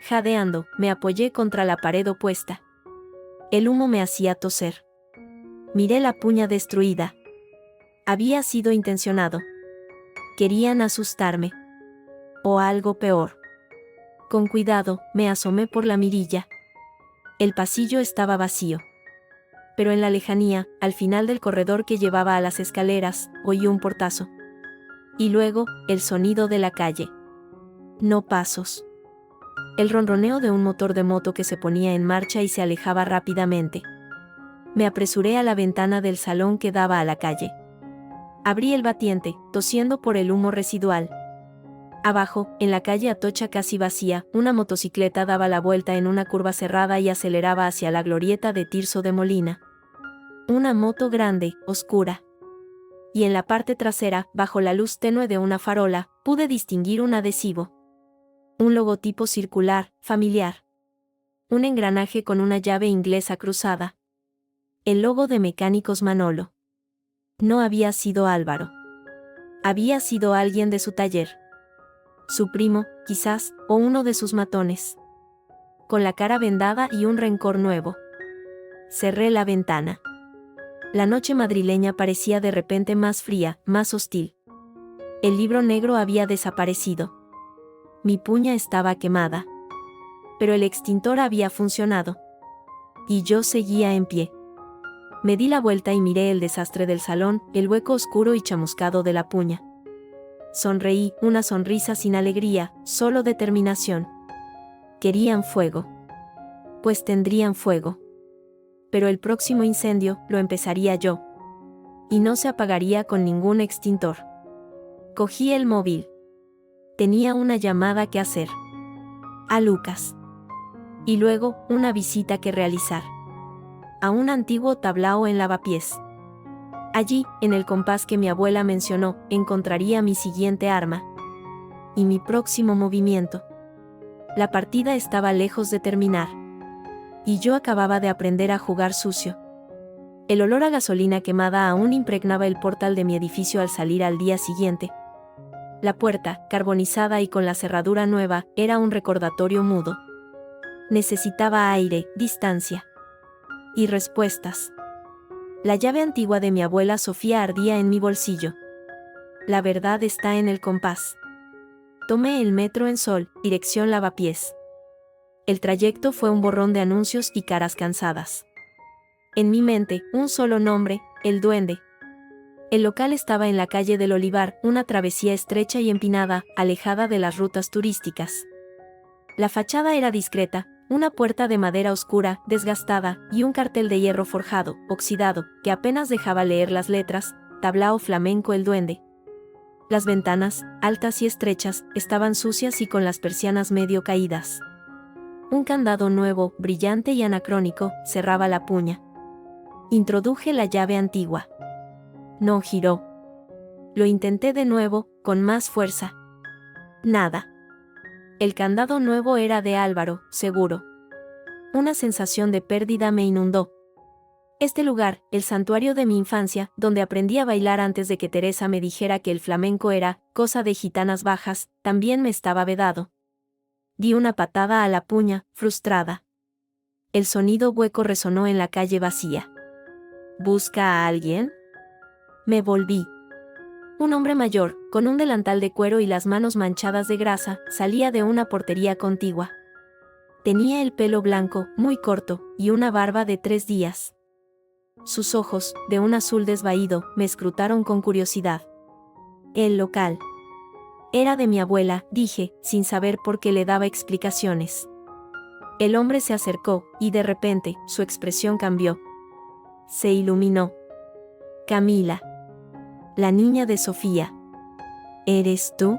Jadeando, me apoyé contra la pared opuesta. El humo me hacía toser. Miré la puña destruida. Había sido intencionado. Querían asustarme. O algo peor. Con cuidado, me asomé por la mirilla. El pasillo estaba vacío. Pero en la lejanía, al final del corredor que llevaba a las escaleras, oí un portazo. Y luego, el sonido de la calle. No pasos. El ronroneo de un motor de moto que se ponía en marcha y se alejaba rápidamente. Me apresuré a la ventana del salón que daba a la calle. Abrí el batiente, tosiendo por el humo residual. Abajo, en la calle Atocha casi vacía, una motocicleta daba la vuelta en una curva cerrada y aceleraba hacia la glorieta de Tirso de Molina. Una moto grande, oscura. Y en la parte trasera, bajo la luz tenue de una farola, pude distinguir un adhesivo. Un logotipo circular, familiar. Un engranaje con una llave inglesa cruzada. El logo de Mecánicos Manolo. No había sido Álvaro. Había sido alguien de su taller. Su primo, quizás, o uno de sus matones. Con la cara vendada y un rencor nuevo. Cerré la ventana. La noche madrileña parecía de repente más fría, más hostil. El libro negro había desaparecido. Mi puña estaba quemada. Pero el extintor había funcionado. Y yo seguía en pie. Me di la vuelta y miré el desastre del salón, el hueco oscuro y chamuscado de la puña. Sonreí, una sonrisa sin alegría, solo determinación. Querían fuego. Pues tendrían fuego. Pero el próximo incendio lo empezaría yo. Y no se apagaría con ningún extintor. Cogí el móvil. Tenía una llamada que hacer. A Lucas. Y luego, una visita que realizar. A un antiguo tablao en Lavapiés. Allí, en el compás que mi abuela mencionó, encontraría mi siguiente arma. Y mi próximo movimiento. La partida estaba lejos de terminar. Y yo acababa de aprender a jugar sucio. El olor a gasolina quemada aún impregnaba el portal de mi edificio al salir al día siguiente. La puerta, carbonizada y con la cerradura nueva, era un recordatorio mudo. Necesitaba aire, distancia. Y respuestas. La llave antigua de mi abuela Sofía ardía en mi bolsillo. La verdad está en el compás. Tomé el metro en Sol, dirección Lavapiés. El trayecto fue un borrón de anuncios y caras cansadas. En mi mente, un solo nombre, El Duende. El local estaba en la calle del Olivar, una travesía estrecha y empinada, alejada de las rutas turísticas. La fachada era discreta, una puerta de madera oscura, desgastada, y un cartel de hierro forjado, oxidado, que apenas dejaba leer las letras, Tablao Flamenco El Duende. Las ventanas, altas y estrechas, estaban sucias y con las persianas medio caídas. Un candado nuevo, brillante y anacrónico, cerraba la puña. Introduje la llave antigua. No giró. Lo intenté de nuevo, con más fuerza. Nada. El candado nuevo era de Álvaro, seguro. Una sensación de pérdida me inundó. Este lugar, el santuario de mi infancia, donde aprendí a bailar antes de que Teresa me dijera que el flamenco era cosa de gitanas bajas, también me estaba vedado. Di una patada a la puña, frustrada. El sonido hueco resonó en la calle vacía. ¿Busca a alguien? Me volví. Un hombre mayor, con un delantal de cuero y las manos manchadas de grasa, salía de una portería contigua. Tenía el pelo blanco, muy corto, y una barba de 3 días. Sus ojos, de un azul desvaído, me escrutaron con curiosidad. El local. Era de mi abuela, dije, sin saber por qué le daba explicaciones. El hombre se acercó, y de repente, su expresión cambió. Se iluminó. Camila. La niña de Sofía. ¿Eres tú?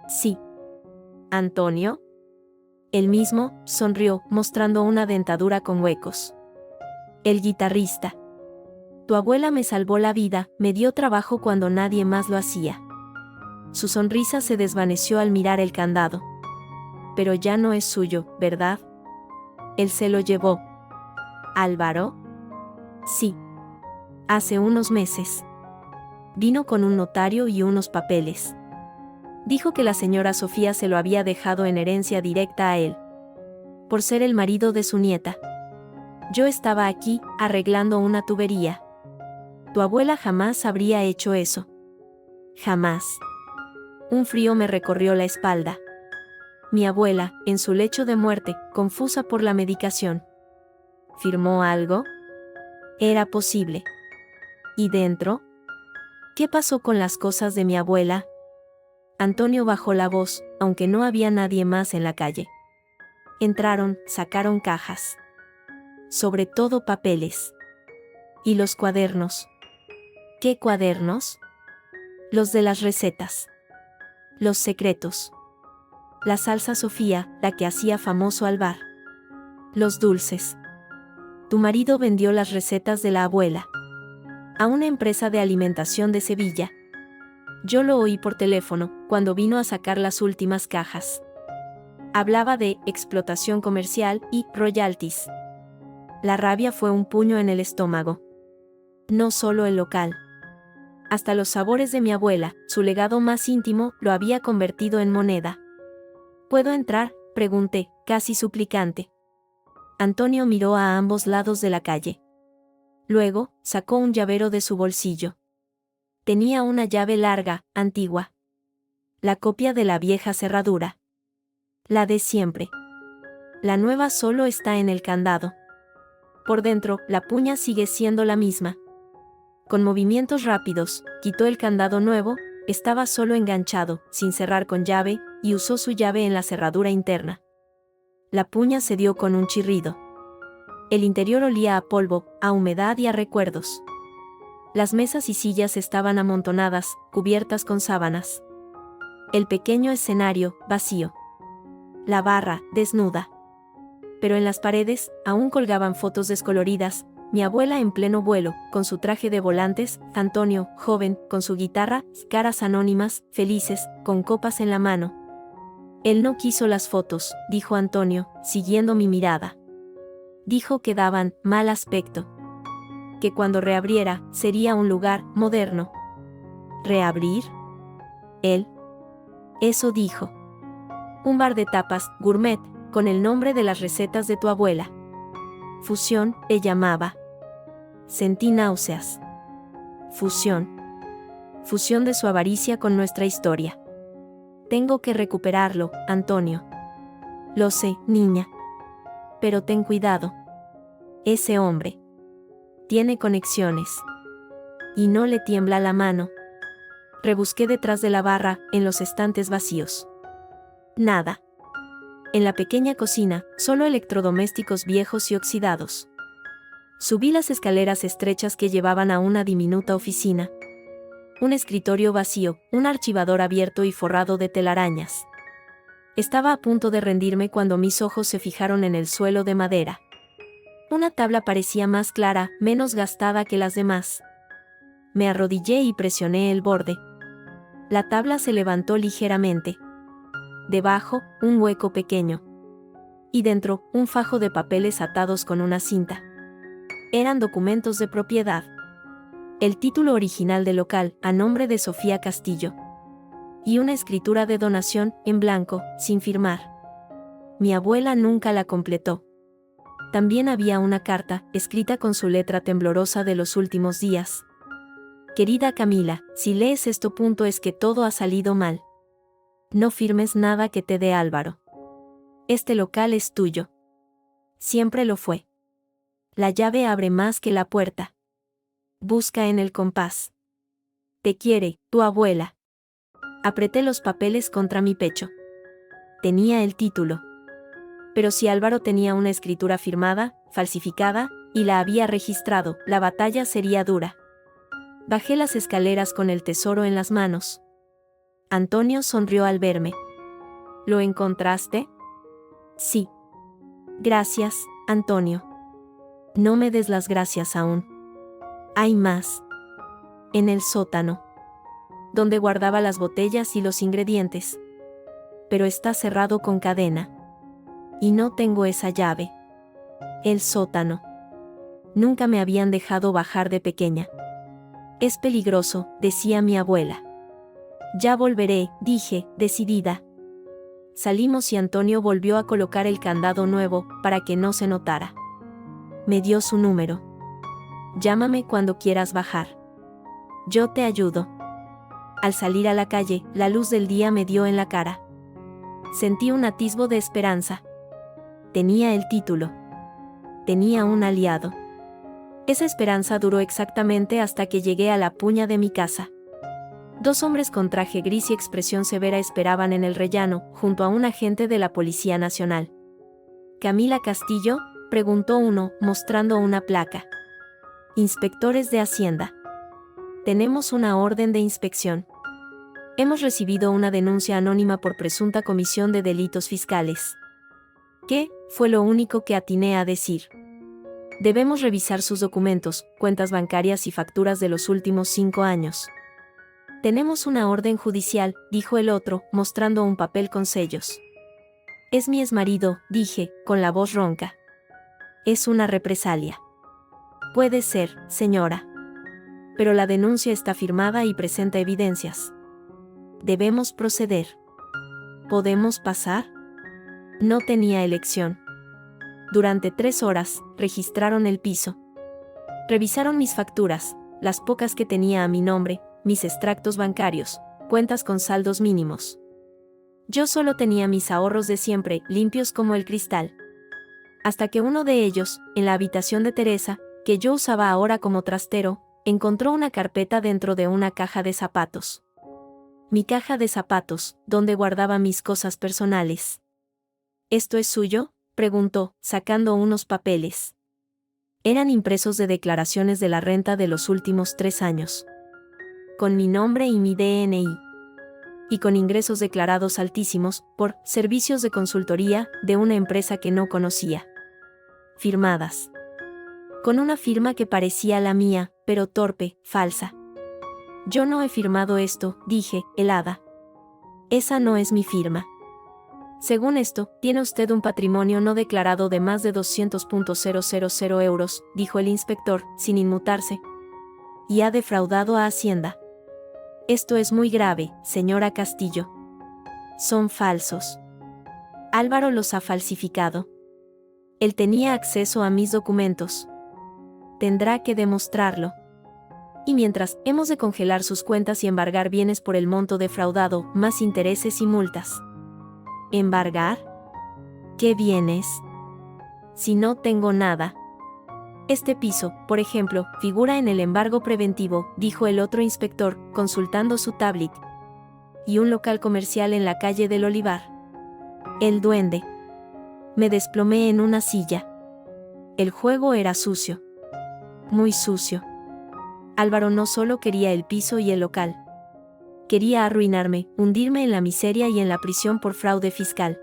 Sí. ¿Antonio? Él mismo, sonrió, mostrando una dentadura con huecos. El guitarrista. Tu abuela me salvó la vida, me dio trabajo cuando nadie más lo hacía. Su sonrisa se desvaneció al mirar el candado. Pero ya no es suyo, ¿verdad? Él se lo llevó. ¿Álvaro? Sí. Hace unos meses. Vino con un notario y unos papeles. Dijo que la señora Sofía se lo había dejado en herencia directa a él. Por ser el marido de su nieta. Yo estaba aquí, arreglando una tubería. Tu abuela jamás habría hecho eso. Jamás. Un frío me recorrió la espalda. Mi abuela, en su lecho de muerte, confusa por la medicación. ¿Firmó algo? Era posible. ¿Y dentro? ¿Qué pasó con las cosas de mi abuela? Antonio bajó la voz, aunque no había nadie más en la calle. Entraron, sacaron cajas. Sobre todo papeles. ¿Y los cuadernos? ¿Qué cuadernos? Los de las recetas. Los secretos. La salsa Sofía, la que hacía famoso al bar. Los dulces. Tu marido vendió las recetas de la abuela a una empresa de alimentación de Sevilla. Yo lo oí por teléfono, cuando vino a sacar las últimas cajas. Hablaba de explotación comercial y royalties. La rabia fue un puño en el estómago. No solo el local. Hasta los sabores de mi abuela, su legado más íntimo, lo había convertido en moneda. ¿Puedo entrar?, pregunté, casi suplicante. Antonio miró a ambos lados de la calle. Luego, sacó un llavero de su bolsillo. Tenía una llave larga, antigua. La copia de la vieja cerradura. La de siempre. La nueva solo está en el candado. Por dentro, la puña sigue siendo la misma. Con movimientos rápidos, quitó el candado nuevo, estaba solo enganchado, sin cerrar con llave, y usó su llave en la cerradura interna. La puña se dio con un chirrido. El interior olía a polvo, a humedad y a recuerdos. Las mesas y sillas estaban amontonadas, cubiertas con sábanas. El pequeño escenario, vacío. La barra, desnuda. Pero en las paredes, aún colgaban fotos descoloridas, mi abuela en pleno vuelo, con su traje de volantes, Antonio, joven, con su guitarra, caras anónimas, felices, con copas en la mano. Él no quiso las fotos, dijo Antonio, siguiendo mi mirada. Dijo que daban mal aspecto. Que cuando reabriera, sería un lugar moderno. ¿Reabrir? Él. Eso dijo. Un bar de tapas, gourmet, con el nombre de las recetas de tu abuela. Fusión, le llamaba. Sentí náuseas. Fusión. Fusión de su avaricia con nuestra historia. Tengo que recuperarlo, Antonio. Lo sé, niña. Pero ten cuidado. Ese hombre tiene conexiones. Y no le tiembla la mano. Rebusqué detrás de la barra, en los estantes vacíos. Nada. En la pequeña cocina, solo electrodomésticos viejos y oxidados. Subí las escaleras estrechas que llevaban a una diminuta oficina. Un escritorio vacío, un archivador abierto y forrado de telarañas. Estaba a punto de rendirme cuando mis ojos se fijaron en el suelo de madera. Una tabla parecía más clara, menos gastada que las demás. Me arrodillé y presioné el borde. La tabla se levantó ligeramente. Debajo, un hueco pequeño. Y dentro, un fajo de papeles atados con una cinta. Eran documentos de propiedad. El título original del local, a nombre de Sofía Castillo. Y una escritura de donación, en blanco, sin firmar. Mi abuela nunca la completó. También había una carta, escrita con su letra temblorosa de los últimos días. Querida Camila, si lees esto, es que todo ha salido mal. No firmes nada que te dé Álvaro. Este local es tuyo. Siempre lo fue. La llave abre más que la puerta. Busca en el compás. Te quiere, tu abuela. Apreté los papeles contra mi pecho. Tenía el título. Pero si Álvaro tenía una escritura firmada, falsificada, y la había registrado, la batalla sería dura. Bajé las escaleras con el tesoro en las manos. Antonio sonrió al verme. ¿Lo encontraste? Sí. Gracias, Antonio. No me des las gracias aún. Hay más. En el sótano. Donde guardaba las botellas y los ingredientes. Pero está cerrado con cadena. Y no tengo esa llave. El sótano. Nunca me habían dejado bajar de pequeña. Es peligroso, decía mi abuela. Ya volveré, dije, decidida. Salimos y Antonio volvió a colocar el candado nuevo, para que no se notara. Me dio su número. Llámame cuando quieras bajar. Yo te ayudo. Al salir a la calle, la luz del día me dio en la cara. Sentí un atisbo de esperanza. Tenía el título. Tenía un aliado. Esa esperanza duró exactamente hasta que llegué a la puña de mi casa. 2 hombres con traje gris y expresión severa esperaban en el rellano, junto a un agente de la Policía Nacional. ¿Camila Castillo?, preguntó uno, mostrando una placa. Inspectores de Hacienda. Tenemos una orden de inspección. Hemos recibido una denuncia anónima por presunta comisión de delitos fiscales. ¿Qué?, fue lo único que atiné a decir. Debemos revisar sus documentos, cuentas bancarias y facturas de los últimos 5 años. Tenemos una orden judicial, dijo el otro, mostrando un papel con sellos. Es mi exmarido, dije, con la voz ronca. Es una represalia. Puede ser, señora. Pero la denuncia está firmada y presenta evidencias. Debemos proceder. ¿Podemos pasar? No tenía elección. Durante 3 horas, registraron el piso. Revisaron mis facturas, las pocas que tenía a mi nombre, mis extractos bancarios, cuentas con saldos mínimos. Yo solo tenía mis ahorros de siempre, limpios como el cristal. Hasta que uno de ellos, en la habitación de Teresa, que yo usaba ahora como trastero, encontró una carpeta dentro de una caja de zapatos. Mi caja de zapatos, donde guardaba mis cosas personales. ¿Esto es suyo?, preguntó, sacando unos papeles. Eran impresos de declaraciones de la renta de los últimos 3 años. Con mi nombre y mi DNI. Y con ingresos declarados altísimos, por servicios de consultoría, de una empresa que no conocía. Firmadas. Con una firma que parecía la mía, pero torpe, falsa. Yo no he firmado esto, dije, helada. Esa no es mi firma. Según esto, tiene usted un patrimonio no declarado de más de 200.000 euros, dijo el inspector, sin inmutarse. Y ha defraudado a Hacienda. Esto es muy grave, señora Castillo. Son falsos. Álvaro los ha falsificado. Él tenía acceso a mis documentos. Tendrá que demostrarlo. Y mientras, hemos de congelar sus cuentas y embargar bienes por el monto defraudado, más intereses y multas. ¿Embargar? ¿Qué bienes? Si no tengo nada. Este piso, por ejemplo, figura en el embargo preventivo, dijo el otro inspector, consultando su tablet. Y un local comercial en la calle del Olivar. El duende. Me desplomé en una silla. El juego era sucio. Muy sucio. Álvaro no solo quería el piso y el local. Quería arruinarme, hundirme en la miseria y en la prisión por fraude fiscal.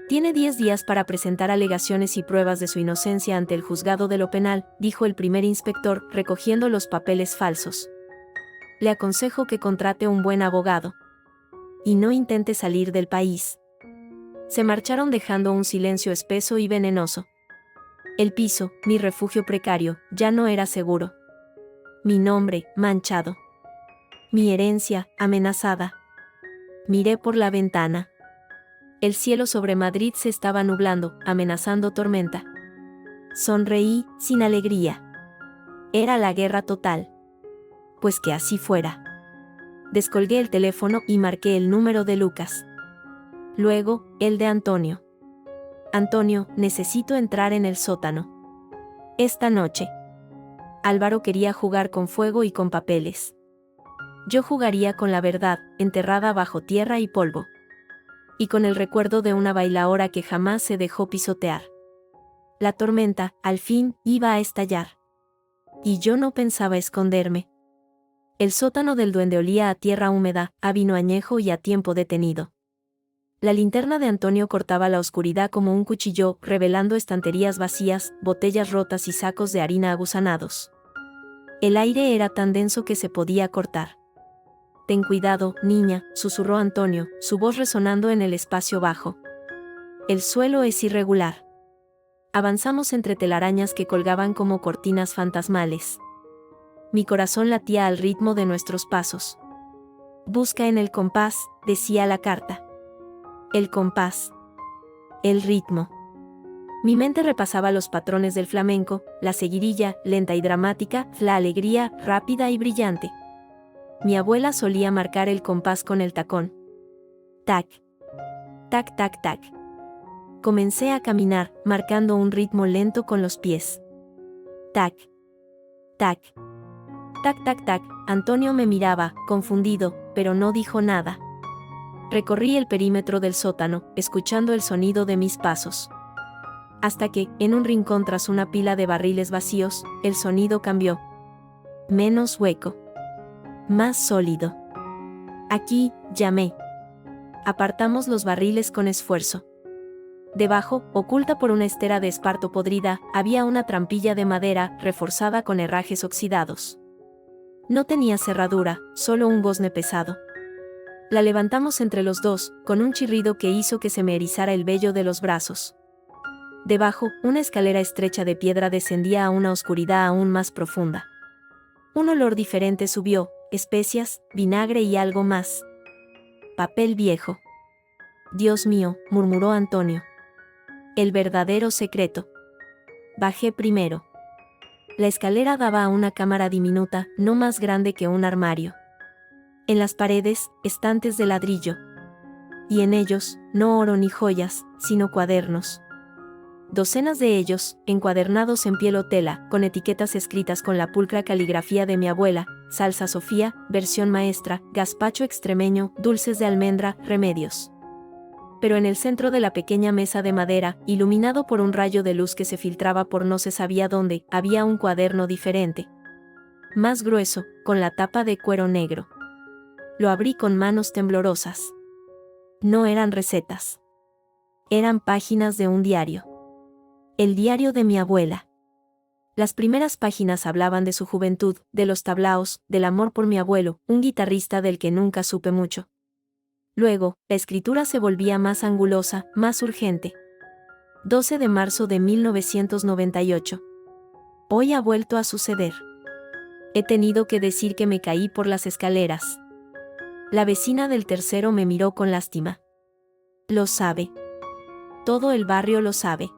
Tiene 10 días para presentar alegaciones y pruebas de su inocencia ante el juzgado de lo penal, dijo el primer inspector, recogiendo los papeles falsos. Le aconsejo que contrate un buen abogado. Y no intente salir del país. Se marcharon dejando un silencio espeso y venenoso. El piso, mi refugio precario, ya no era seguro. Mi nombre, manchado. Mi herencia, amenazada. Miré por la ventana. El cielo sobre Madrid se estaba nublando, amenazando tormenta. Sonreí, sin alegría. Era la guerra total. Pues que así fuera. Descolgué el teléfono y marqué el número de Lucas. Luego, el de Antonio. Antonio, necesito entrar en el sótano. Esta noche. Álvaro quería jugar con fuego y con papeles. Yo jugaría con la verdad, enterrada bajo tierra y polvo. Y con el recuerdo de una bailaora que jamás se dejó pisotear. La tormenta, al fin, iba a estallar. Y yo no pensaba esconderme. El sótano del duende olía a tierra húmeda, a vino añejo y a tiempo detenido. La linterna de Antonio cortaba la oscuridad como un cuchillo, revelando estanterías vacías, botellas rotas y sacos de harina aguzanados. El aire era tan denso que se podía cortar. «Ten cuidado, niña», susurró Antonio, su voz resonando en el espacio bajo. «El suelo es irregular». Avanzamos entre telarañas que colgaban como cortinas fantasmales. Mi corazón latía al ritmo de nuestros pasos. «Busca en el compás», decía la carta. El compás. El ritmo. Mi mente repasaba los patrones del flamenco, la seguidilla, lenta y dramática, la alegría, rápida y brillante. Mi abuela solía marcar el compás con el tacón. Tac. Tac, tac, tac. Comencé a caminar, marcando un ritmo lento con los pies. Tac. Tac. Tac, tac, tac. Antonio me miraba, confundido, pero no dijo nada. Recorrí el perímetro del sótano, escuchando el sonido de mis pasos. Hasta que, en un rincón tras una pila de barriles vacíos, el sonido cambió. Menos hueco. Más sólido. Aquí, llamé. Apartamos los barriles con esfuerzo. Debajo, oculta por una estera de esparto podrida, había una trampilla de madera, reforzada con herrajes oxidados. No tenía cerradura, solo un gozne pesado. La levantamos entre los dos, con un chirrido que hizo que se me erizara el vello de los brazos. Debajo, una escalera estrecha de piedra descendía a una oscuridad aún más profunda. Un olor diferente subió, especias, vinagre y algo más. Papel viejo. Dios mío, murmuró Antonio. El verdadero secreto. Bajé primero. La escalera daba a una cámara diminuta, no más grande que un armario. En las paredes, estantes de ladrillo. Y en ellos, no oro ni joyas, sino cuadernos. Docenas de ellos, encuadernados en piel o tela, con etiquetas escritas con la pulcra caligrafía de mi abuela: salsa Sofía, versión maestra, gazpacho extremeño, dulces de almendra, remedios. Pero en el centro de la pequeña mesa de madera, iluminado por un rayo de luz que se filtraba por no se sabía dónde, había un cuaderno diferente. Más grueso, con la tapa de cuero negro. Lo abrí con manos temblorosas. No eran recetas. Eran páginas de un diario. El diario de mi abuela. Las primeras páginas hablaban de su juventud, de los tablaos, del amor por mi abuelo, un guitarrista del que nunca supe mucho. Luego, la escritura se volvía más angulosa, más urgente. 12 de marzo de 1998. Hoy ha vuelto a suceder. He tenido que decir que me caí por las escaleras. La vecina del tercero me miró con lástima. Lo sabe. Todo el barrio lo sabe.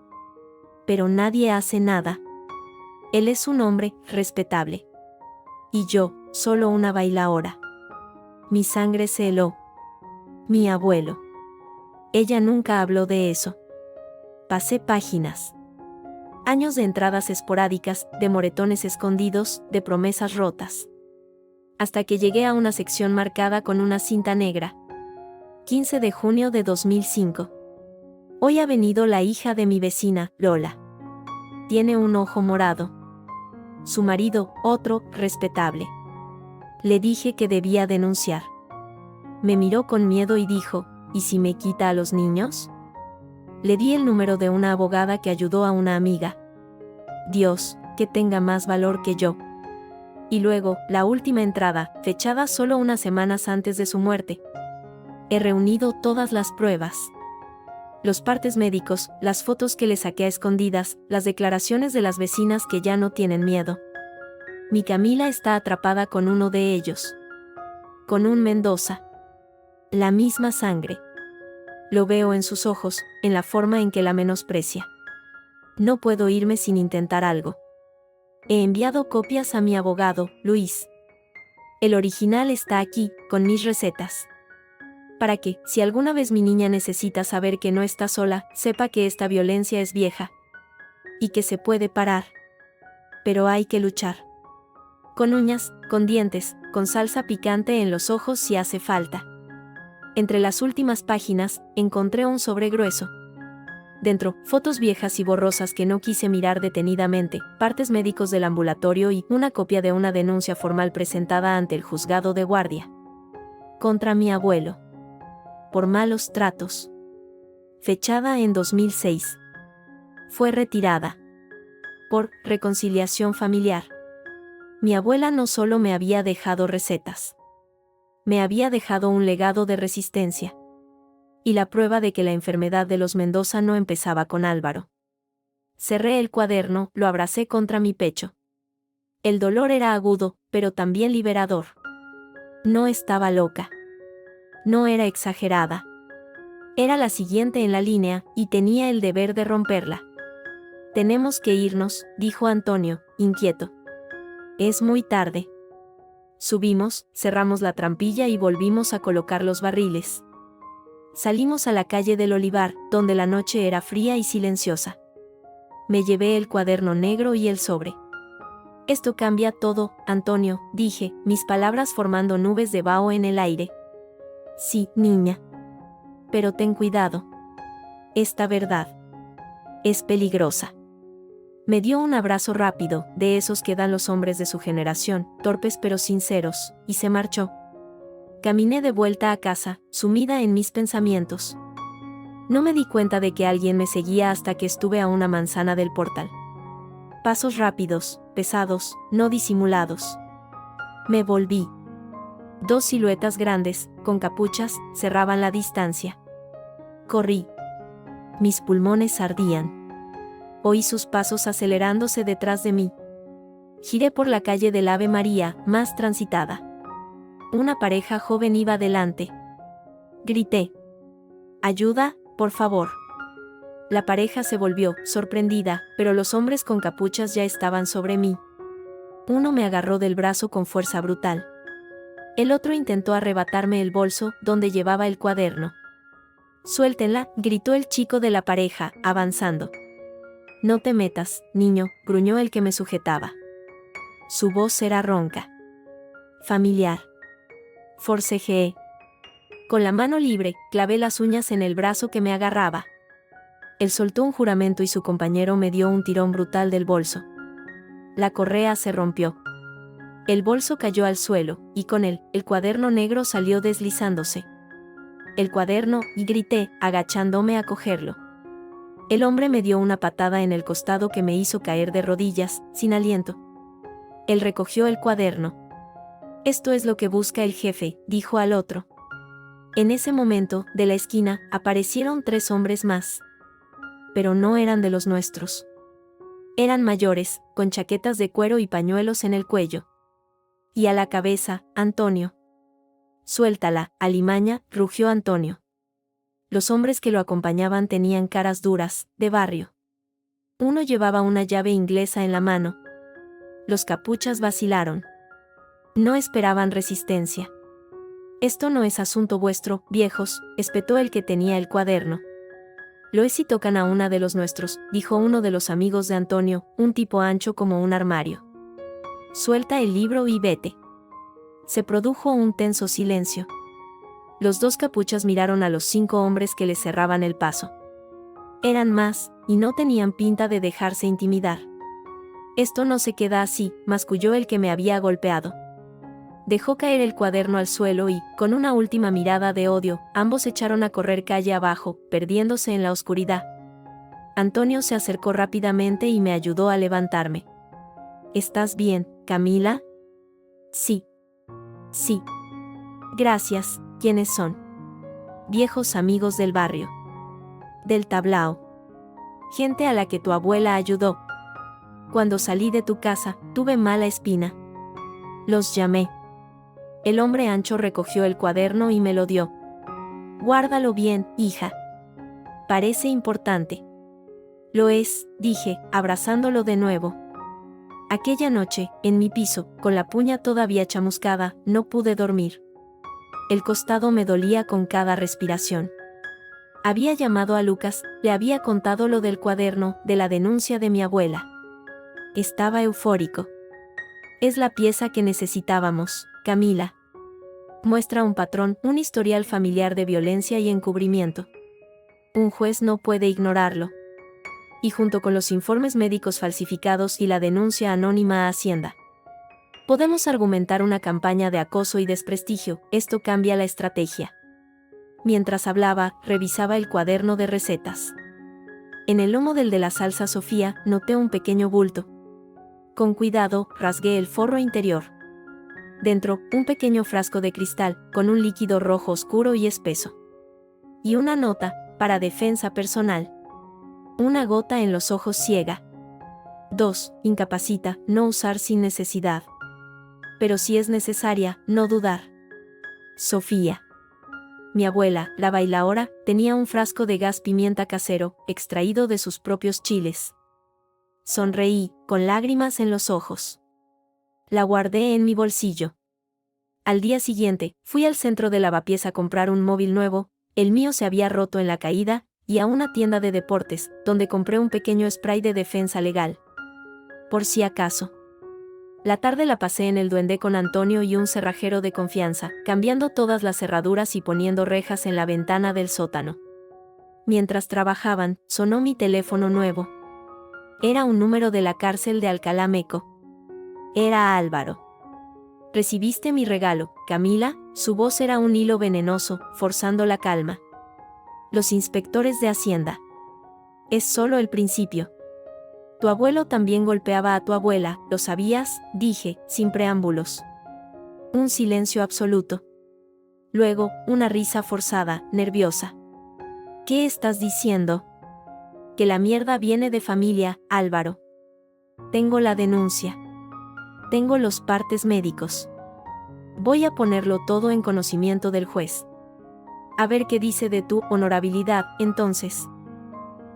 Pero nadie hace nada. Él es un hombre respetable. Y yo, solo una bailaora. Mi sangre se heló. Mi abuelo. Ella nunca habló de eso. Pasé páginas. Años de entradas esporádicas, de moretones escondidos, de promesas rotas. Hasta que llegué a una sección marcada con una cinta negra. 15 de junio de 2005. Hoy ha venido la hija de mi vecina, Lola. Tiene un ojo morado. Su marido, otro, respetable. Le dije que debía denunciar. Me miró con miedo y dijo: ¿y si me quita a los niños? Le di el número de una abogada que ayudó a una amiga. Dios, que tenga más valor que yo. Y luego, la última entrada, fechada solo unas semanas antes de su muerte. He reunido todas las pruebas. Los partes médicos, las fotos que le saqué a escondidas, las declaraciones de las vecinas que ya no tienen miedo. Mi Camila está atrapada con uno de ellos. Con un Mendoza. La misma sangre. Lo veo en sus ojos, en la forma en que la menosprecia. No puedo irme sin intentar algo. He enviado copias a mi abogado, Luis. El original está aquí, con mis recetas. Para que, si alguna vez mi niña necesita saber que no está sola, sepa que esta violencia es vieja. Y que se puede parar. Pero hay que luchar. Con uñas, con dientes, con salsa picante en los ojos si hace falta. Entre las últimas páginas, encontré un sobre grueso. Dentro, fotos viejas y borrosas que no quise mirar detenidamente, partes médicos del ambulatorio y una copia de una denuncia formal presentada ante el juzgado de guardia. Contra mi abuelo. Por malos tratos. Fechada en 2006. Fue retirada. Por reconciliación familiar. Mi abuela no solo me había dejado recetas. Me había dejado un legado de resistencia. Y la prueba de que la enfermedad de los Mendoza no empezaba con Álvaro. Cerré el cuaderno, lo abracé contra mi pecho. El dolor era agudo, pero también liberador. No estaba loca. No era exagerada. Era la siguiente en la línea, y tenía el deber de romperla. Tenemos que irnos, dijo Antonio, inquieto. Es muy tarde. Subimos, cerramos la trampilla y volvimos a colocar los barriles. Salimos a la calle del Olivar, donde la noche era fría y silenciosa. Me llevé el cuaderno negro y el sobre. Esto cambia todo, Antonio, dije, mis palabras formando nubes de vaho en el aire. Sí, niña. Pero ten cuidado. Esta verdad es peligrosa. Me dio un abrazo rápido, de esos que dan los hombres de su generación, torpes pero sinceros, y se marchó. Caminé de vuelta a casa, sumida en mis pensamientos. No me di cuenta de que alguien me seguía hasta que estuve a una manzana del portal. Pasos rápidos, pesados, no disimulados. Me volví. Dos siluetas grandes, con capuchas, cerraban la distancia. Corrí. Mis pulmones ardían. Oí sus pasos acelerándose detrás de mí. Giré por la calle del Ave María, más transitada. Una pareja joven iba delante. Grité. Ayuda, por favor. La pareja se volvió, sorprendida, pero los hombres con capuchas ya estaban sobre mí. Uno me agarró del brazo con fuerza brutal. El otro intentó arrebatarme el bolso, donde llevaba el cuaderno. Suéltenla, gritó el chico de la pareja, avanzando. No te metas, niño, gruñó el que me sujetaba. Su voz era ronca. Familiar. Forcejeé. Con la mano libre, clavé las uñas en el brazo que me agarraba. Él soltó un juramento y su compañero me dio un tirón brutal del bolso. La correa se rompió. El bolso cayó al suelo, y con él, el cuaderno negro salió deslizándose. El cuaderno, y grité, agachándome a cogerlo. El hombre me dio una patada en el costado que me hizo caer de rodillas, sin aliento. Él recogió el cuaderno. Esto es lo que busca el jefe, dijo al otro. En ese momento, de la esquina, aparecieron 3 hombres más. Pero no eran de los nuestros. Eran mayores, con chaquetas de cuero y pañuelos en el cuello. Y a la cabeza, Antonio. Suéltala, alimaña, rugió Antonio. Los hombres que lo acompañaban tenían caras duras, de barrio. Uno llevaba una llave inglesa en la mano. Los capuchas vacilaron. No esperaban resistencia. Esto no es asunto vuestro, viejos, espetó el que tenía el cuaderno. Lo es si tocan a una de los nuestros, dijo uno de los amigos de Antonio, un tipo ancho como un armario. Suelta el libro y vete. Se produjo un tenso silencio. Los 2 capuchas miraron a los 5 hombres que les cerraban el paso. Eran más, y no tenían pinta de dejarse intimidar. Esto no se queda así, masculló el que me había golpeado. Dejó caer el cuaderno al suelo y, con una última mirada de odio, ambos echaron a correr calle abajo, perdiéndose en la oscuridad. Antonio se acercó rápidamente y me ayudó a levantarme. ¿Estás bien, Camila? Sí. Sí. Gracias. ¿Quiénes son? Viejos amigos del barrio. Del tablao. Gente a la que tu abuela ayudó. Cuando salí de tu casa, tuve mala espina. Los llamé. El hombre ancho recogió el cuaderno y me lo dio. Guárdalo bien, hija. Parece importante. Lo es, dije, abrazándolo de nuevo. Aquella noche, en mi piso, con la puña todavía chamuscada, no pude dormir. El costado me dolía con cada respiración. Había llamado a Lucas, le había contado lo del cuaderno, de la denuncia de mi abuela. Estaba eufórico. Es la pieza que necesitábamos, Camila. Muestra un patrón, un historial familiar de violencia y encubrimiento. Un juez no puede ignorarlo. Y junto con los informes médicos falsificados y la denuncia anónima a Hacienda, podemos argumentar una campaña de acoso y desprestigio. Esto cambia la estrategia. Mientras hablaba, revisaba el cuaderno de recetas. En el lomo del de la salsa Sofía, noté un pequeño bulto. Con cuidado, rasgué el forro interior. Dentro, un pequeño frasco de cristal, con un líquido rojo oscuro y espeso. Y una nota, para defensa personal. Una gota en los ojos ciega. 2. Incapacita, no usar sin necesidad. Pero si es necesaria, no dudar. Sofía. Mi abuela, la bailaora, tenía un frasco de gas pimienta casero, extraído de sus propios chiles. Sonreí, con lágrimas en los ojos. La guardé en mi bolsillo. Al día siguiente, fui al centro de lavapiés a comprar un móvil nuevo, el mío se había roto en la caída, y a una tienda de deportes, donde compré un pequeño spray de defensa legal. Por si acaso. La tarde la pasé en el Duende con Antonio y un cerrajero de confianza, cambiando todas las cerraduras y poniendo rejas en la ventana del sótano. Mientras trabajaban, sonó mi teléfono nuevo. Era un número de la cárcel de Alcalá Meco. Era Álvaro. ¿Recibiste mi regalo, Camila? Su voz era un hilo venenoso, forzando la calma. Los inspectores de Hacienda. Es solo el principio. Tu abuelo también golpeaba a tu abuela, ¿lo sabías?, dije, sin preámbulos. Un silencio absoluto. Luego, una risa forzada, nerviosa. ¿Qué estás diciendo? Que la mierda viene de familia, Álvaro. Tengo la denuncia. Tengo los partes médicos. Voy a ponerlo todo en conocimiento del juez. A ver qué dice de tu honorabilidad, entonces.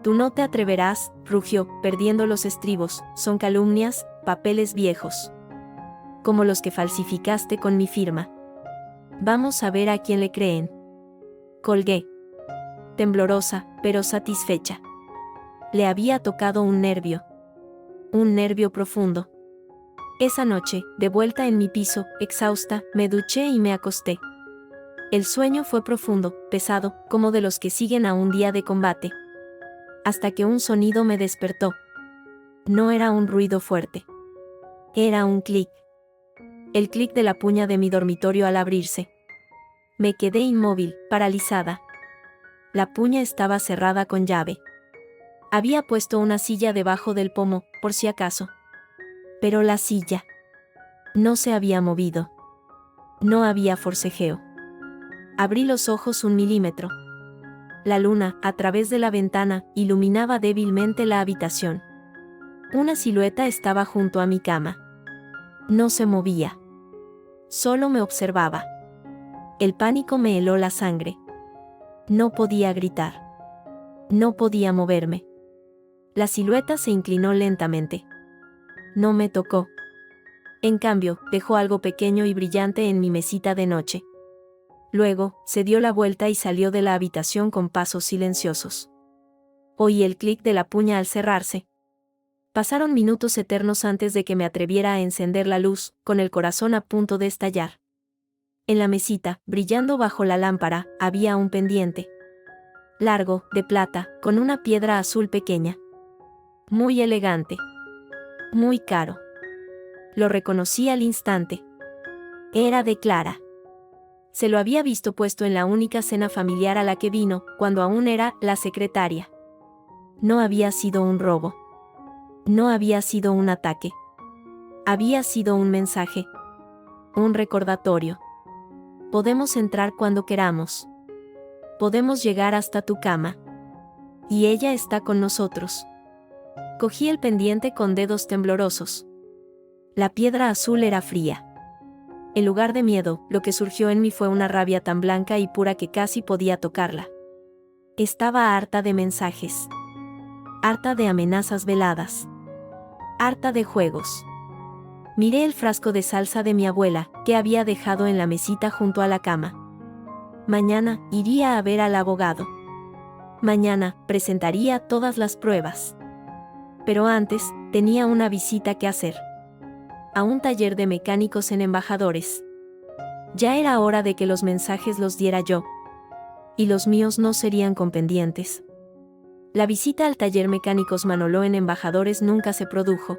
Tú no te atreverás, rugió, perdiendo los estribos, son calumnias, papeles viejos. Como los que falsificaste con mi firma. Vamos a ver a quién le creen. Colgué. Temblorosa, pero satisfecha. Le había tocado un nervio profundo. Esa noche, de vuelta en mi piso, exhausta, me duché y me acosté. El sueño fue profundo, pesado, como de los que siguen a un día de combate. Hasta que un sonido me despertó. No era un ruido fuerte. Era un clic. El clic de la puña de mi dormitorio al abrirse. Me quedé inmóvil, paralizada. La puña estaba cerrada con llave. Había puesto una silla debajo del pomo, por si acaso. Pero la silla no se había movido. No había forcejeo. Abrí los ojos 1 milímetro. La luna, a través de la ventana, iluminaba débilmente la habitación. Una silueta estaba junto a mi cama. No se movía. Solo me observaba. El pánico me heló la sangre. No podía gritar. No podía moverme. La silueta se inclinó lentamente. No me tocó. En cambio, dejó algo pequeño y brillante en mi mesita de noche. Luego, se dio la vuelta y salió de la habitación con pasos silenciosos. Oí el clic de la puña al cerrarse. Pasaron minutos eternos antes de que me atreviera a encender la luz, con el corazón a punto de estallar. En la mesita, brillando bajo la lámpara, había un pendiente. Largo, de plata, con una piedra azul pequeña. Muy elegante. Muy caro. Lo reconocí al instante. Era de Clara. Se lo había visto puesto en la única cena familiar a la que vino, cuando aún era la secretaria. No había sido un robo. No había sido un ataque. Había sido un mensaje. Un recordatorio. Podemos entrar cuando queramos. Podemos llegar hasta tu cama. Y ella está con nosotros. Cogí el pendiente con dedos temblorosos. La piedra azul era fría. En lugar de miedo, lo que surgió en mí fue una rabia tan blanca y pura que casi podía tocarla. Estaba harta de mensajes. Harta de amenazas veladas. Harta de juegos. Miré el frasco de salsa de mi abuela, que había dejado en la mesita junto a la cama. Mañana iría a ver al abogado. Mañana presentaría todas las pruebas. Pero antes, tenía una visita que hacer. A un taller de mecánicos en Embajadores. Ya era hora de que los mensajes los diera yo. Y los míos no serían con pendientes. La visita al taller mecánicos Manoló en Embajadores nunca se produjo.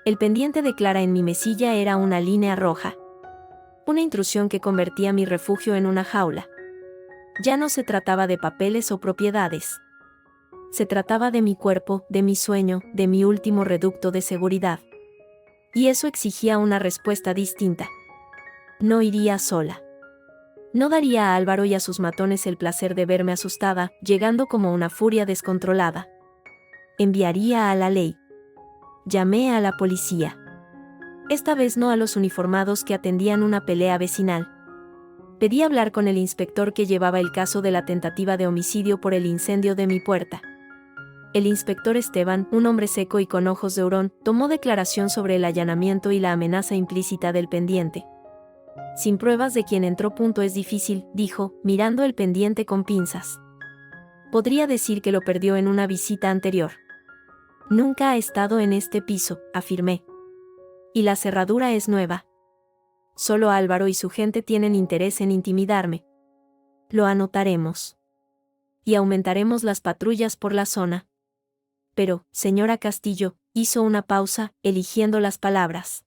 El pendiente de Clara en mi mesilla era una línea roja. Una intrusión que convertía mi refugio en una jaula. Ya no se trataba de papeles o propiedades. Se trataba de mi cuerpo, de mi sueño, de mi último reducto de seguridad. Y eso exigía una respuesta distinta. No iría sola. No daría a Álvaro y a sus matones el placer de verme asustada, llegando como una furia descontrolada. Enviaría a la ley. Llamé a la policía. Esta vez no a los uniformados que atendían una pelea vecinal. Pedí hablar con el inspector que llevaba el caso de la tentativa de homicidio por el incendio de mi puerta. El inspector Esteban, un hombre seco y con ojos de hurón, tomó declaración sobre el allanamiento y la amenaza implícita del pendiente. Sin pruebas de quién entró. Es difícil, dijo, mirando el pendiente con pinzas. Podría decir que lo perdió en una visita anterior. Nunca ha estado en este piso, afirmé. Y la cerradura es nueva. Solo Álvaro y su gente tienen interés en intimidarme. Lo anotaremos. Y aumentaremos las patrullas por la zona. Pero, señora Castillo, hizo una pausa, eligiendo las palabras.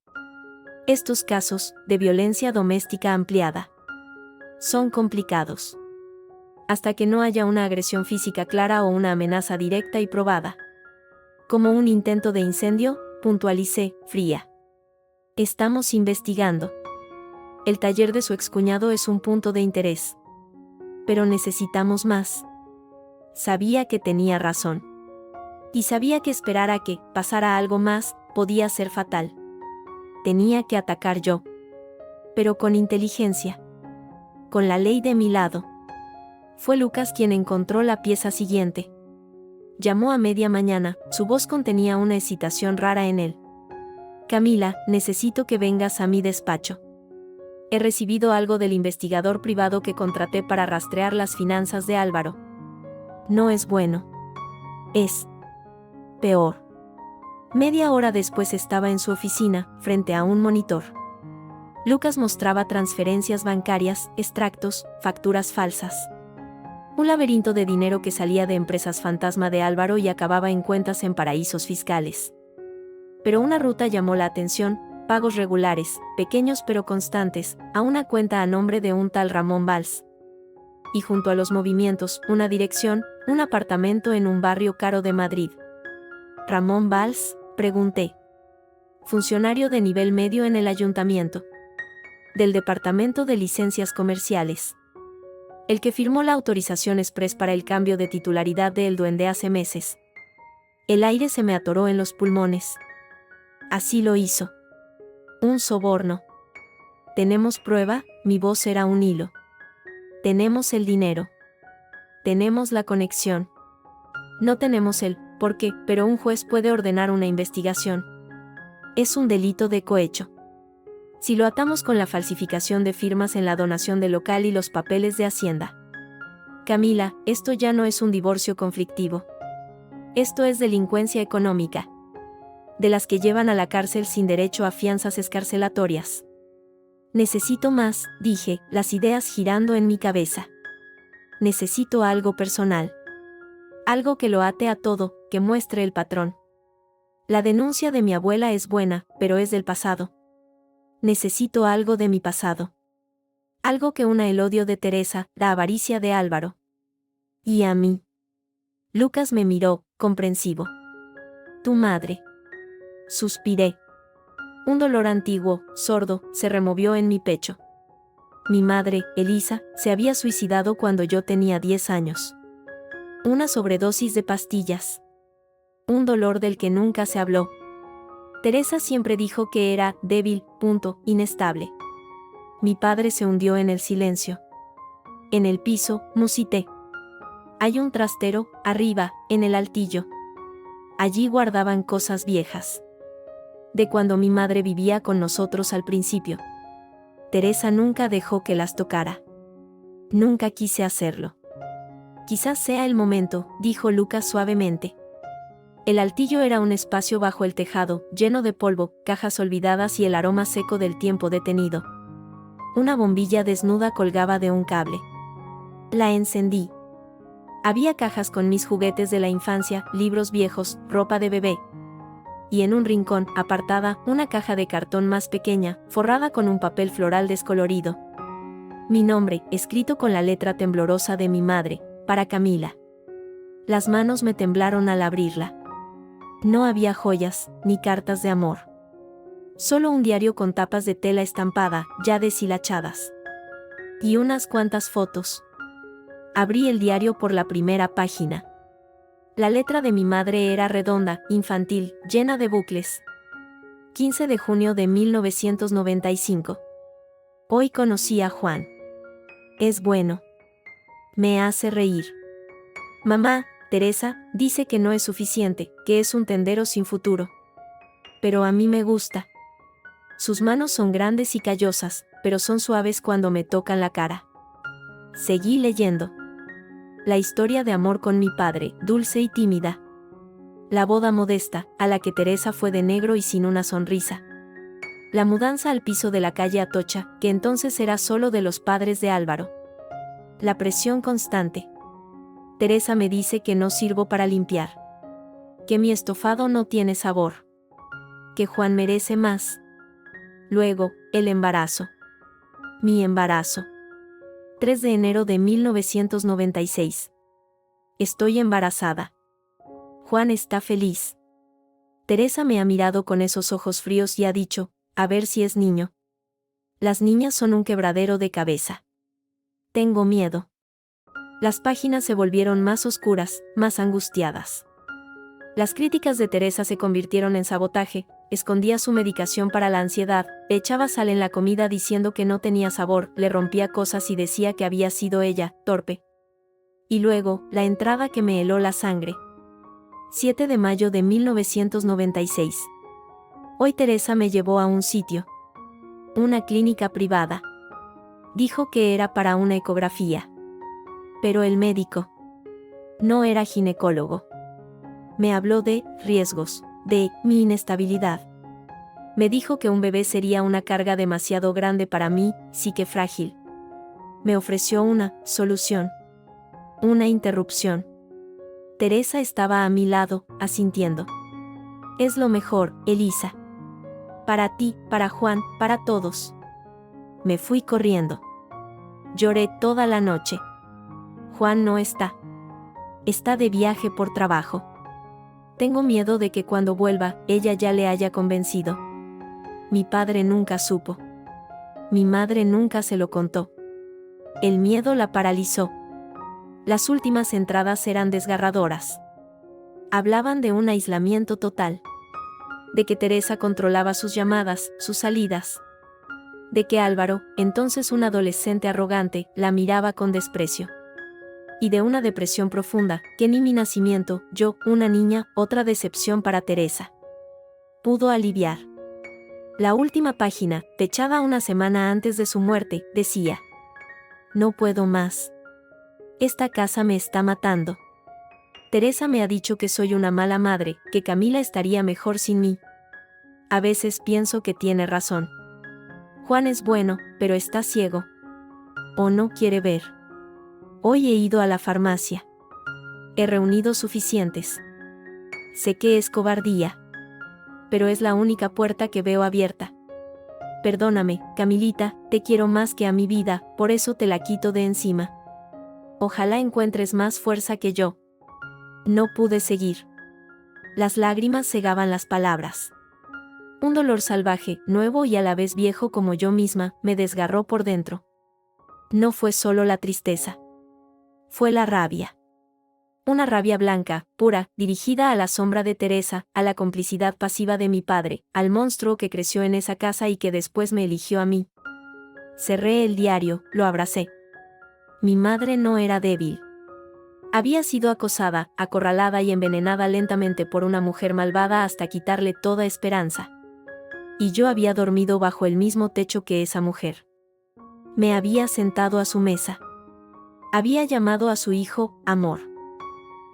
Estos casos, de violencia doméstica ampliada, son complicados. Hasta que no haya una agresión física clara o una amenaza directa y probada. Como un intento de incendio, puntualicé, fría. Estamos investigando. El taller de su excuñado es un punto de interés. Pero necesitamos más. Sabía que tenía razón. Y sabía que esperar a que pasara algo más podía ser fatal. Tenía que atacar yo. Pero con inteligencia. Con la ley de mi lado. Fue Lucas quien encontró la pieza siguiente. Llamó a media mañana, su voz contenía una excitación rara en él. Camila, necesito que vengas a mi despacho. He recibido algo del investigador privado que contraté para rastrear las finanzas de Álvaro. No es bueno. Es peor. Media hora después estaba en su oficina, frente a un monitor. Lucas mostraba transferencias bancarias, extractos, facturas falsas. Un laberinto de dinero que salía de empresas fantasma de Álvaro y acababa en cuentas en paraísos fiscales. Pero una ruta llamó la atención: pagos regulares, pequeños pero constantes, a una cuenta a nombre de un tal Ramón Valls. Y junto a los movimientos, una dirección, un apartamento en un barrio caro de Madrid. ¿Ramón Valls?, pregunté. Funcionario de nivel medio en el ayuntamiento. Del Departamento de Licencias Comerciales. El que firmó la autorización express para el cambio de titularidad de El Duende hace meses. El aire se me atoró en los pulmones. Así lo hizo. Un soborno. ¿Tenemos prueba? Mi voz era un hilo. Tenemos el dinero. Tenemos la conexión. No tenemos el por qué, pero un juez puede ordenar una investigación. Es un delito de cohecho. Si lo atamos con la falsificación de firmas en la donación del local y los papeles de Hacienda. Camila, esto ya no es un divorcio conflictivo. Esto es delincuencia económica. De las que llevan a la cárcel sin derecho a fianzas excarcelatorias. Necesito más, dije, las ideas girando en mi cabeza. Necesito algo personal. Algo que lo ate a todo, que muestre el patrón. La denuncia de mi abuela es buena, pero es del pasado. Necesito algo de mi pasado. Algo que una el odio de Teresa, la avaricia de Álvaro. Y a mí. Lucas me miró, comprensivo. Tu madre. Suspiré. Un dolor antiguo, sordo, se removió en mi pecho. Mi madre, Elisa, se había suicidado cuando yo tenía 10 años. Una sobredosis de pastillas. Un dolor del que nunca se habló. Teresa siempre dijo que era débil, inestable. Mi padre se hundió en el silencio. En el piso, musité. Hay un trastero, arriba, en el altillo. Allí guardaban cosas viejas. De cuando mi madre vivía con nosotros al principio. Teresa nunca dejó que las tocara. Nunca quise hacerlo. Quizás sea el momento, dijo Lucas suavemente. El altillo era un espacio bajo el tejado, lleno de polvo, cajas olvidadas y el aroma seco del tiempo detenido. Una bombilla desnuda colgaba de un cable. La encendí. Había cajas con mis juguetes de la infancia, libros viejos, ropa de bebé. Y en un rincón, apartada, una caja de cartón más pequeña, forrada con un papel floral descolorido. Mi nombre, escrito con la letra temblorosa de mi madre, para Camila. Las manos me temblaron al abrirla. No había joyas, ni cartas de amor. Solo un diario con tapas de tela estampada, ya deshilachadas. Y unas cuantas fotos. Abrí el diario por la primera página. La letra de mi madre era redonda, infantil, llena de bucles. 15 de junio de 1995. Hoy conocí a Juan. Es bueno. Me hace reír. Mamá, Teresa, dice que no es suficiente, que es un tendero sin futuro. Pero a mí me gusta. Sus manos son grandes y callosas, pero son suaves cuando me tocan la cara. Seguí leyendo. La historia de amor con mi padre, dulce y tímida. La boda modesta, a la que Teresa fue de negro y sin una sonrisa. La mudanza al piso de la calle Atocha, que entonces era solo de los padres de Álvaro. La presión constante. Teresa me dice que no sirvo para limpiar. Que mi estofado no tiene sabor. Que Juan merece más. Luego, el embarazo. Mi embarazo. 3 de enero de 1996. Estoy embarazada. Juan está feliz. Teresa me ha mirado con esos ojos fríos y ha dicho, a ver si es niño. Las niñas son un quebradero de cabeza. Tengo miedo. Las páginas se volvieron más oscuras, más angustiadas. Las críticas de Teresa se convirtieron en sabotaje, escondía su medicación para la ansiedad, le echaba sal en la comida diciendo que no tenía sabor, le rompía cosas y decía que había sido ella, torpe. Y luego, la entrada que me heló la sangre. 7 de mayo de 1996. Hoy Teresa me llevó a un sitio. Una clínica privada. Dijo que era para una ecografía. Pero el médico no era ginecólogo. Me habló de riesgos, de mi inestabilidad. Me dijo que un bebé sería una carga demasiado grande para mí, psique frágil. Me ofreció una solución. Una interrupción. Teresa estaba a mi lado, asintiendo. Es lo mejor, Elisa. Para ti, para Juan, para todos. Me fui corriendo. Lloré toda la noche. Juan no está. Está de viaje por trabajo. Tengo miedo de que cuando vuelva, ella ya le haya convencido. Mi padre nunca supo. Mi madre nunca se lo contó. El miedo la paralizó. Las últimas entradas eran desgarradoras. Hablaban de un aislamiento total. De que Teresa controlaba sus llamadas, sus salidas. De que Álvaro, entonces un adolescente arrogante, la miraba con desprecio. Y de una depresión profunda, que ni mi nacimiento, yo, una niña, otra decepción para Teresa. Pudo aliviar. La última página, fechada una semana antes de su muerte, decía: no puedo más. Esta casa me está matando. Teresa me ha dicho que soy una mala madre, que Camila estaría mejor sin mí. A veces pienso que tiene razón. Juan es bueno, pero está ciego. O no quiere ver. Hoy he ido a la farmacia. He reunido suficientes. Sé que es cobardía. Pero es la única puerta que veo abierta. Perdóname, Camilita, te quiero más que a mi vida, por eso te la quito de encima. Ojalá encuentres más fuerza que yo. No pude seguir. Las lágrimas cegaban las palabras. Un dolor salvaje, nuevo y a la vez viejo como yo misma, me desgarró por dentro. No fue solo la tristeza. Fue la rabia. una rabia blanca, pura, dirigida a la sombra de Teresa, a la complicidad pasiva de mi padre, al monstruo que creció en esa casa y que después me eligió a mí. Cerré el diario, lo abracé. Mi madre no era débil. Había sido acosada, acorralada y envenenada lentamente por una mujer malvada hasta quitarle toda esperanza. Y yo había dormido bajo el mismo techo que esa mujer. Me había sentado a su mesa. Había llamado a su hijo, amor.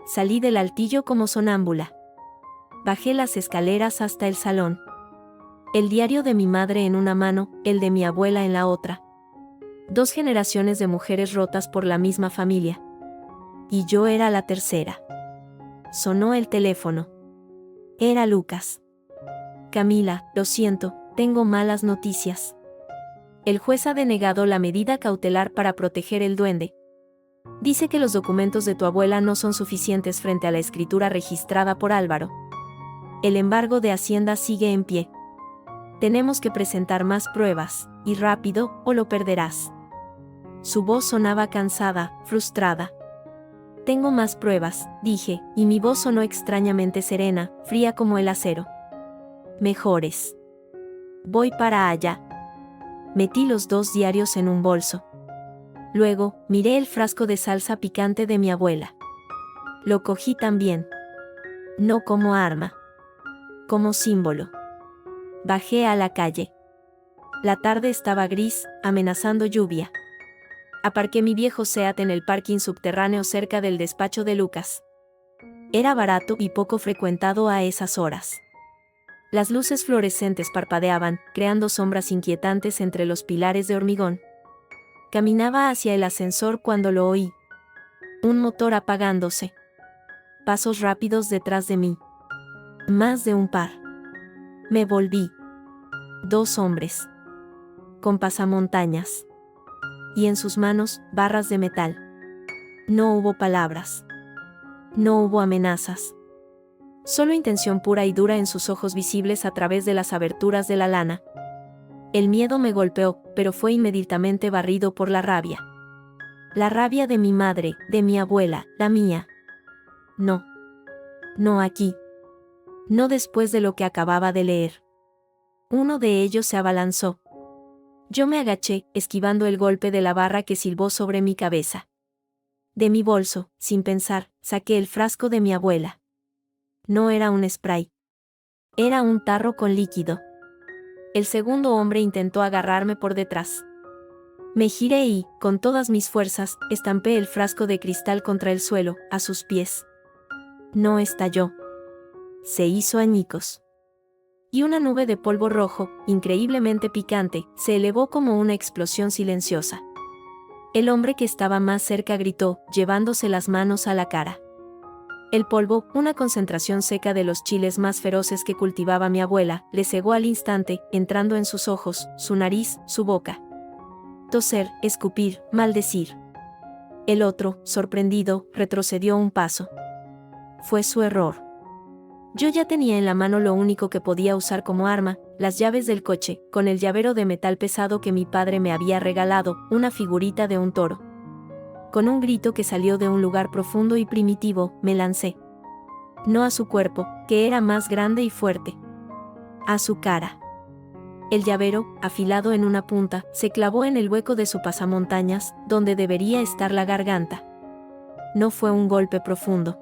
Salí del altillo como sonámbula. Bajé las escaleras hasta el salón. El diario de mi madre en una mano, el de mi abuela en la otra. 2 generaciones de mujeres rotas por la misma familia. Y yo era la tercera. Sonó el teléfono. Era Lucas. Camila, lo siento, tengo malas noticias. El juez ha denegado la medida cautelar para proteger el duende. Dice que los documentos de tu abuela no son suficientes frente a la escritura registrada por Álvaro. El embargo de Hacienda sigue en pie. Tenemos que presentar más pruebas, y rápido, o lo perderás. Su voz sonaba cansada, frustrada. Tengo más pruebas, dije, y mi voz sonó extrañamente serena, fría como el acero. Mejores. Voy para allá. Metí los 2 diarios en un bolso. Luego, miré el frasco de salsa picante de mi abuela. Lo cogí también. No como arma. Como símbolo. Bajé a la calle. La tarde estaba gris, amenazando lluvia. Aparqué mi viejo Seat en el parking subterráneo cerca del despacho de Lucas. Era barato y poco frecuentado a esas horas. Las luces fluorescentes parpadeaban, creando sombras inquietantes entre los pilares de hormigón. Caminaba hacia el ascensor cuando lo oí. Un motor apagándose. Pasos rápidos detrás de mí. Más de un par. Me volví. 2 hombres. Con pasamontañas. Y en sus manos, barras de metal. No hubo palabras. No hubo amenazas. Solo intención pura y dura en sus ojos visibles a través de las aberturas de la lana. El miedo me golpeó, pero fue inmediatamente barrido por la rabia. La rabia de mi madre, de mi abuela, la mía. No. No aquí. No después de lo que acababa de leer. Uno de ellos se abalanzó. Yo me agaché, esquivando el golpe de la barra que silbó sobre mi cabeza. De mi bolso, sin pensar, saqué el frasco de mi abuela. No era un spray. Era un tarro con líquido. El segundo hombre intentó agarrarme por detrás. Me giré y, con todas mis fuerzas, estampé el frasco de cristal contra el suelo, a sus pies. No estalló. Se hizo añicos. Y una nube de polvo rojo, increíblemente picante, se elevó como una explosión silenciosa. El hombre que estaba más cerca gritó, llevándose las manos a la cara. El polvo, una concentración seca de los chiles más feroces que cultivaba mi abuela, le cegó al instante, entrando en sus ojos, su nariz, su boca. Toser, escupir, maldecir. El otro, sorprendido, retrocedió un paso. Fue su error. Yo ya tenía en la mano lo único que podía usar como arma, las llaves del coche, con el llavero de metal pesado que mi padre me había regalado, una figurita de un toro. Con un grito que salió de un lugar profundo y primitivo, me lancé. No a su cuerpo, que era más grande y fuerte. A su cara. El llavero, afilado en una punta, se clavó en el hueco de su pasamontañas, donde debería estar la garganta. No fue un golpe profundo.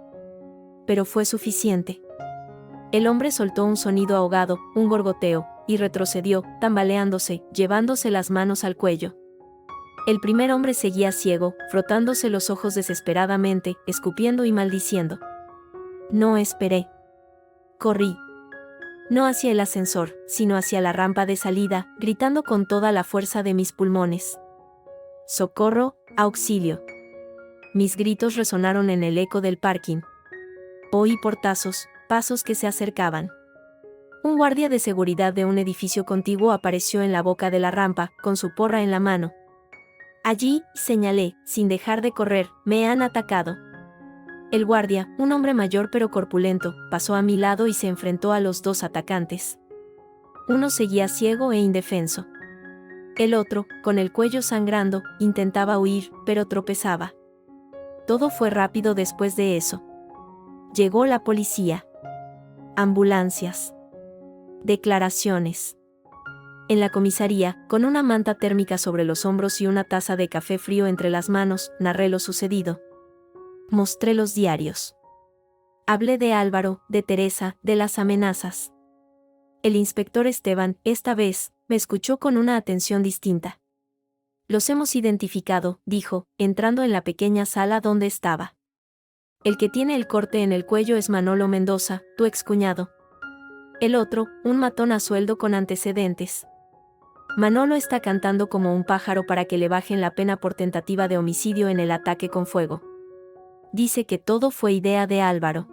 Pero fue suficiente. El hombre soltó un sonido ahogado, un gorgoteo, y retrocedió, tambaleándose, llevándose las manos al cuello. El primer hombre seguía ciego, frotándose los ojos desesperadamente, escupiendo y maldiciendo. No esperé. Corrí. No hacia el ascensor, sino hacia la rampa de salida, gritando con toda la fuerza de mis pulmones. ¡Socorro! ¡Auxilio! Mis gritos resonaron en el eco del parking. Oí portazos, pasos que se acercaban. Un guardia de seguridad de un edificio contiguo apareció en la boca de la rampa, con su porra en la mano. Allí, señalé, sin dejar de correr, me han atacado. El guardia, un hombre mayor pero corpulento, pasó a mi lado y se enfrentó a los 2 atacantes. Uno seguía ciego e indefenso. El otro, con el cuello sangrando, intentaba huir, pero tropezaba. Todo fue rápido después de eso. Llegó la policía. Ambulancias. Declaraciones. En la comisaría, con una manta térmica sobre los hombros y una taza de café frío entre las manos, narré lo sucedido. Mostré los diarios. Hablé de Álvaro, de Teresa, de las amenazas. El inspector Esteban, esta vez, me escuchó con una atención distinta. Los hemos identificado, dijo, entrando en la pequeña sala donde estaba. El que tiene el corte en el cuello es Manolo Mendoza, tu excuñado. El otro, un matón a sueldo con antecedentes. Manolo está cantando como un pájaro para que le bajen la pena por tentativa de homicidio en el ataque con fuego. Dice que todo fue idea de Álvaro.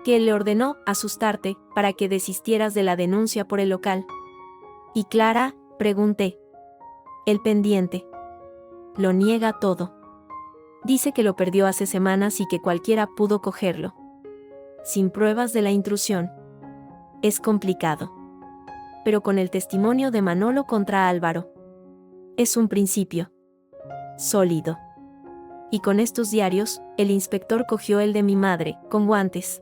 Que él le ordenó asustarte para que desistieras de la denuncia por el local. ¿Y Clara?, pregunté. El pendiente. Lo niega todo. Dice que lo perdió hace semanas y que cualquiera pudo cogerlo. Sin pruebas de la intrusión. Es complicado. Pero con el testimonio de Manolo contra Álvaro. Es un principio. Sólido. Y con estos diarios, el inspector cogió el de mi madre, con guantes.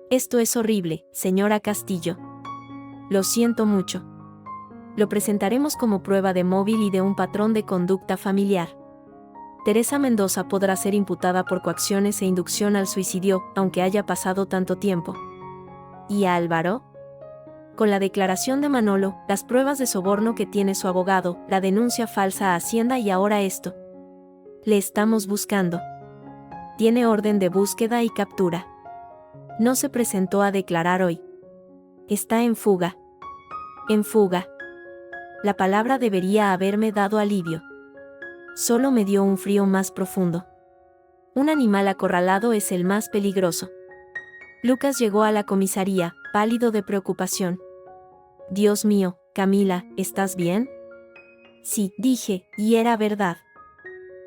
Esto es horrible, señora Castillo. Lo siento mucho. Lo presentaremos como prueba de móvil y de un patrón de conducta familiar. Teresa Mendoza podrá ser imputada por coacciones e inducción al suicidio, aunque haya pasado tanto tiempo. ¿Y Álvaro? Con la declaración de Manolo, las pruebas de soborno que tiene su abogado, la denuncia falsa a Hacienda y ahora esto. Le estamos buscando. Tiene orden de búsqueda y captura. No se presentó a declarar hoy. Está en fuga. En fuga. La palabra debería haberme dado alivio. Solo me dio un frío más profundo. Un animal acorralado es el más peligroso. Lucas llegó a la comisaría, pálido de preocupación. Dios mío, Camila, ¿estás bien? Sí, dije, y era verdad.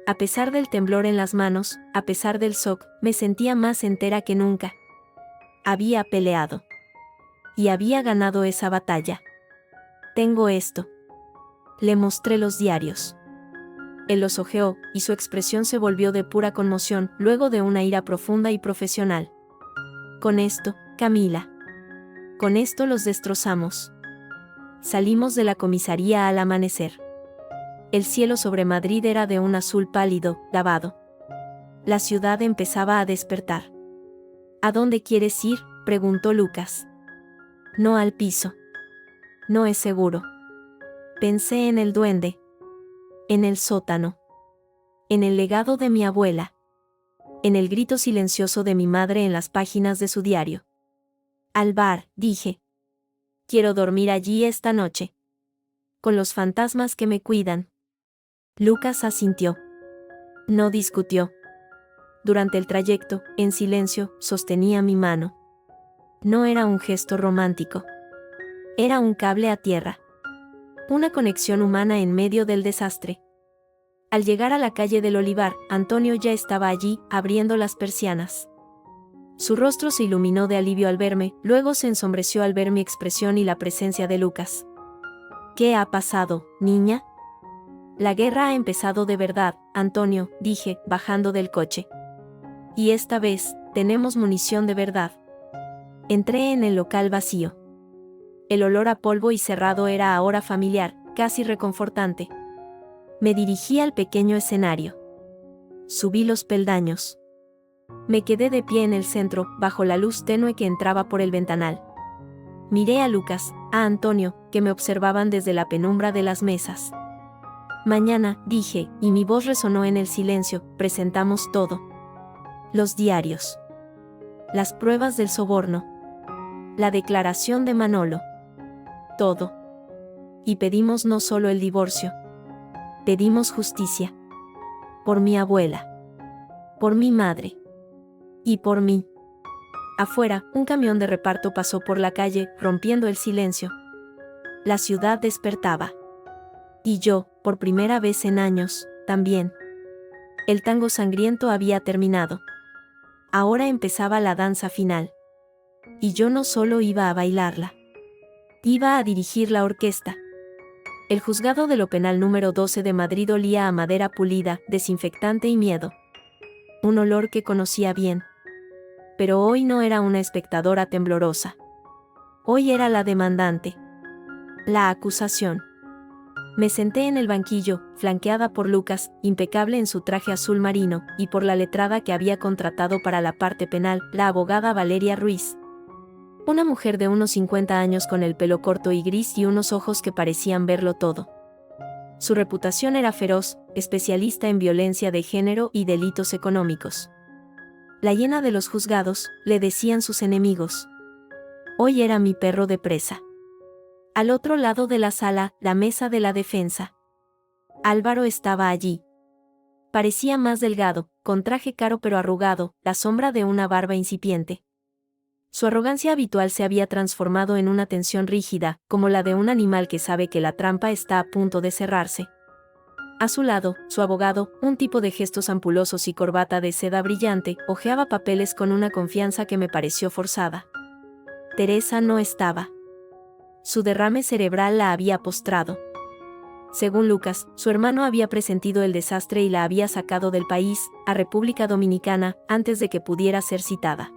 A pesar del temblor en las manos, a pesar del shock, me sentía más entera que nunca. Había peleado. Y había ganado esa batalla. Tengo esto. Le mostré los diarios. Él los hojeó, y su expresión se volvió de pura conmoción, luego de una ira profunda y profesional. Con esto, Camila. Con esto los destrozamos. Salimos de la comisaría al amanecer. El cielo sobre Madrid era de un azul pálido, lavado. La ciudad empezaba a despertar. ¿A dónde quieres ir?, preguntó Lucas. No al piso. No es seguro. Pensé en el duende. En el sótano. En el legado de mi abuela. En el grito silencioso de mi madre en las páginas de su diario. Al bar, dije. Quiero dormir allí esta noche. Con los fantasmas que me cuidan. Lucas asintió. No discutió. Durante el trayecto, en silencio, sostenía mi mano. No era un gesto romántico. Era un cable a tierra. Una conexión humana en medio del desastre. Al llegar a la calle del Olivar, Antonio ya estaba allí, abriendo las persianas. Su rostro se iluminó de alivio al verme, luego se ensombreció al ver mi expresión y la presencia de Lucas. ¿Qué ha pasado, niña? La guerra ha empezado de verdad, Antonio, dije, bajando del coche. Y esta vez, tenemos munición de verdad. Entré en el local vacío. El olor a polvo y cerrado era ahora familiar, casi reconfortante. Me dirigí al pequeño escenario. Subí los peldaños. Me quedé de pie en el centro, bajo la luz tenue que entraba por el ventanal. Miré a Lucas, a Antonio, que me observaban desde la penumbra de las mesas. Mañana, dije, y mi voz resonó en el silencio, presentamos todo. Los diarios. Las pruebas del soborno. La declaración de Manolo. Todo. Y pedimos no solo el divorcio. Pedimos justicia. Por mi abuela. Por mi madre. Y por mí. Afuera, un camión de reparto pasó por la calle, rompiendo el silencio. La ciudad despertaba. Y yo, por primera vez en años, también. El tango sangriento había terminado. Ahora empezaba la danza final. Y yo no solo iba a bailarla. Iba a dirigir la orquesta. El juzgado de lo penal número 12 de Madrid olía a madera pulida, desinfectante y miedo. un olor que conocía bien. Pero hoy no era una espectadora temblorosa. Hoy era la demandante. La acusación. Me senté en el banquillo, flanqueada por Lucas, impecable en su traje azul marino, y por la letrada que había contratado para la parte penal, la abogada Valeria Ruiz. Una mujer de unos 50 años con el pelo corto y gris y unos ojos que parecían verlo todo. Su reputación era feroz, especialista en violencia de género y delitos económicos. La hiena de los juzgados, le decían sus enemigos. Hoy era mi perro de presa. Al otro lado de la sala, la mesa de la defensa. Álvaro estaba allí. Parecía más delgado, con traje caro pero arrugado, la sombra de una barba incipiente. Su arrogancia habitual se había transformado en una tensión rígida, como la de un animal que sabe que la trampa está a punto de cerrarse. A su lado, su abogado, un tipo de gestos ampulosos y corbata de seda brillante, hojeaba papeles con una confianza que me pareció forzada. Teresa no estaba. Su derrame cerebral la había postrado. Según Lucas, su hermano había presentido el desastre y la había sacado del país, a República Dominicana, antes de que pudiera ser citada.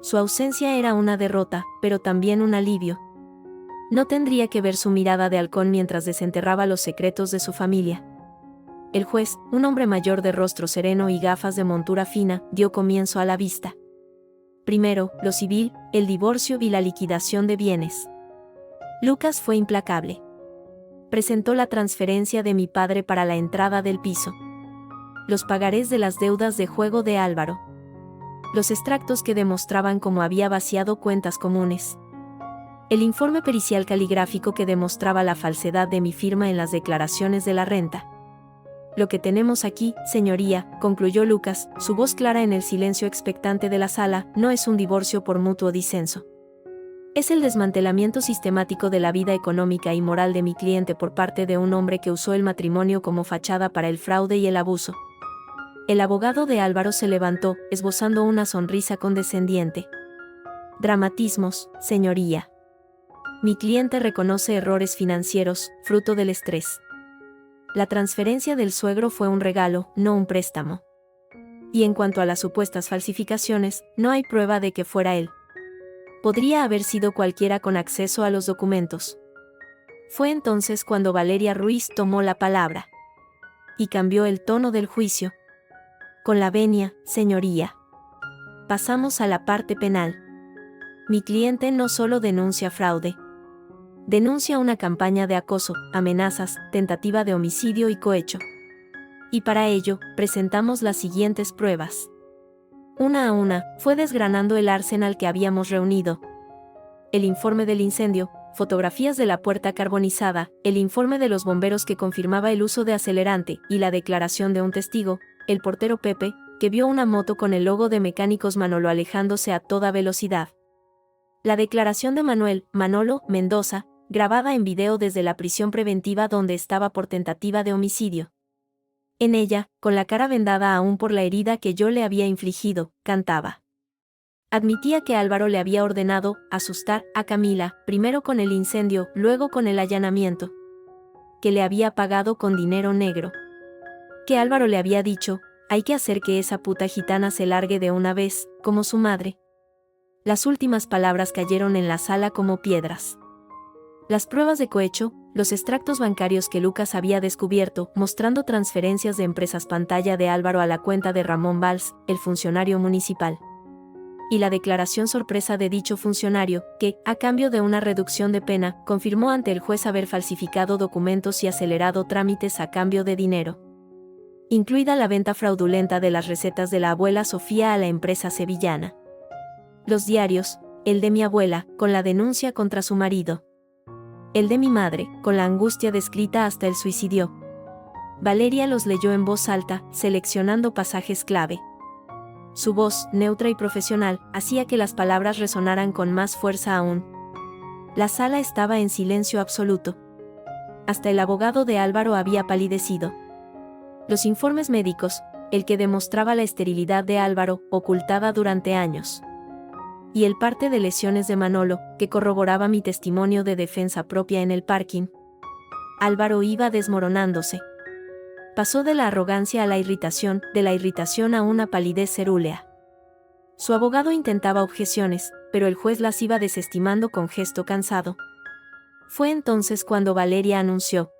Su ausencia era una derrota, pero también un alivio. No tendría que ver su mirada de halcón mientras desenterraba los secretos de su familia. El juez, un hombre mayor de rostro sereno y gafas de montura fina, dio comienzo a la vista. Primero, lo civil, el divorcio y la liquidación de bienes. Lucas fue implacable. Presentó la transferencia de mi padre para la entrada del piso. Los pagarés de las deudas de juego de Álvaro. Los extractos que demostraban cómo había vaciado cuentas comunes. El informe pericial caligráfico que demostraba la falsedad de mi firma en las declaraciones de la renta. Lo que tenemos aquí, señoría, concluyó Lucas, su voz clara en el silencio expectante de la sala, no es un divorcio por mutuo disenso. Es el desmantelamiento sistemático de la vida económica y moral de mi cliente por parte de un hombre que usó el matrimonio como fachada para el fraude y el abuso. El abogado de Álvaro se levantó, esbozando una sonrisa condescendiente. Dramatismos, señoría. Mi cliente reconoce errores financieros, fruto del estrés. La transferencia del suegro fue un regalo, no un préstamo. Y en cuanto a las supuestas falsificaciones, no hay prueba de que fuera él. Podría haber sido cualquiera con acceso a los documentos. Fue entonces cuando Valeria Ruiz tomó la palabra. Y cambió el tono del juicio. Con la venia, señoría. Pasamos a la parte penal. Mi cliente no solo denuncia fraude. Denuncia una campaña de acoso, amenazas, tentativa de homicidio y cohecho. Y para ello, presentamos las siguientes pruebas. Una a una, fue desgranando el arsenal que habíamos reunido. El informe del incendio, fotografías de la puerta carbonizada, el informe de los bomberos que confirmaba el uso de acelerante, y la declaración de un testigo, el portero Pepe, que vio una moto con el logo de Mecánicos Manolo alejándose a toda velocidad. La declaración de Manolo Mendoza, grabada en video desde la prisión preventiva donde estaba por tentativa de homicidio. En ella, con la cara vendada aún por la herida que yo le había infligido, cantaba. Admitía que Álvaro le había ordenado asustar a Camila, primero con el incendio, luego con el allanamiento. Que le había pagado con dinero negro. Que Álvaro le había dicho, hay que hacer que esa puta gitana se largue de una vez, como su madre. Las últimas palabras cayeron en la sala como piedras. Las pruebas de cohecho, los extractos bancarios que Lucas había descubierto, mostrando transferencias de empresas pantalla de Álvaro a la cuenta de Ramón Valls, el funcionario municipal. Y la declaración sorpresa de dicho funcionario, que, a cambio de una reducción de pena, confirmó ante el juez haber falsificado documentos y acelerado trámites a cambio de dinero. Incluida la venta fraudulenta de las recetas de la abuela Sofía a la empresa sevillana. Los diarios, el de mi abuela, con la denuncia contra su marido. El de mi madre, con la angustia descrita hasta el suicidio. Valeria los leyó en voz alta, seleccionando pasajes clave. Su voz, neutra y profesional, hacía que las palabras resonaran con más fuerza aún. La sala estaba en silencio absoluto. Hasta el abogado de Álvaro había palidecido. Los informes médicos, el que demostraba la esterilidad de Álvaro, ocultada durante años. Y el parte de lesiones de Manolo, que corroboraba mi testimonio de defensa propia en el parking. Álvaro iba desmoronándose. Pasó de la arrogancia a la irritación, de la irritación a una palidez cerúlea. Su abogado intentaba objeciones, pero el juez las iba desestimando con gesto cansado. Fue entonces cuando Valeria anunció: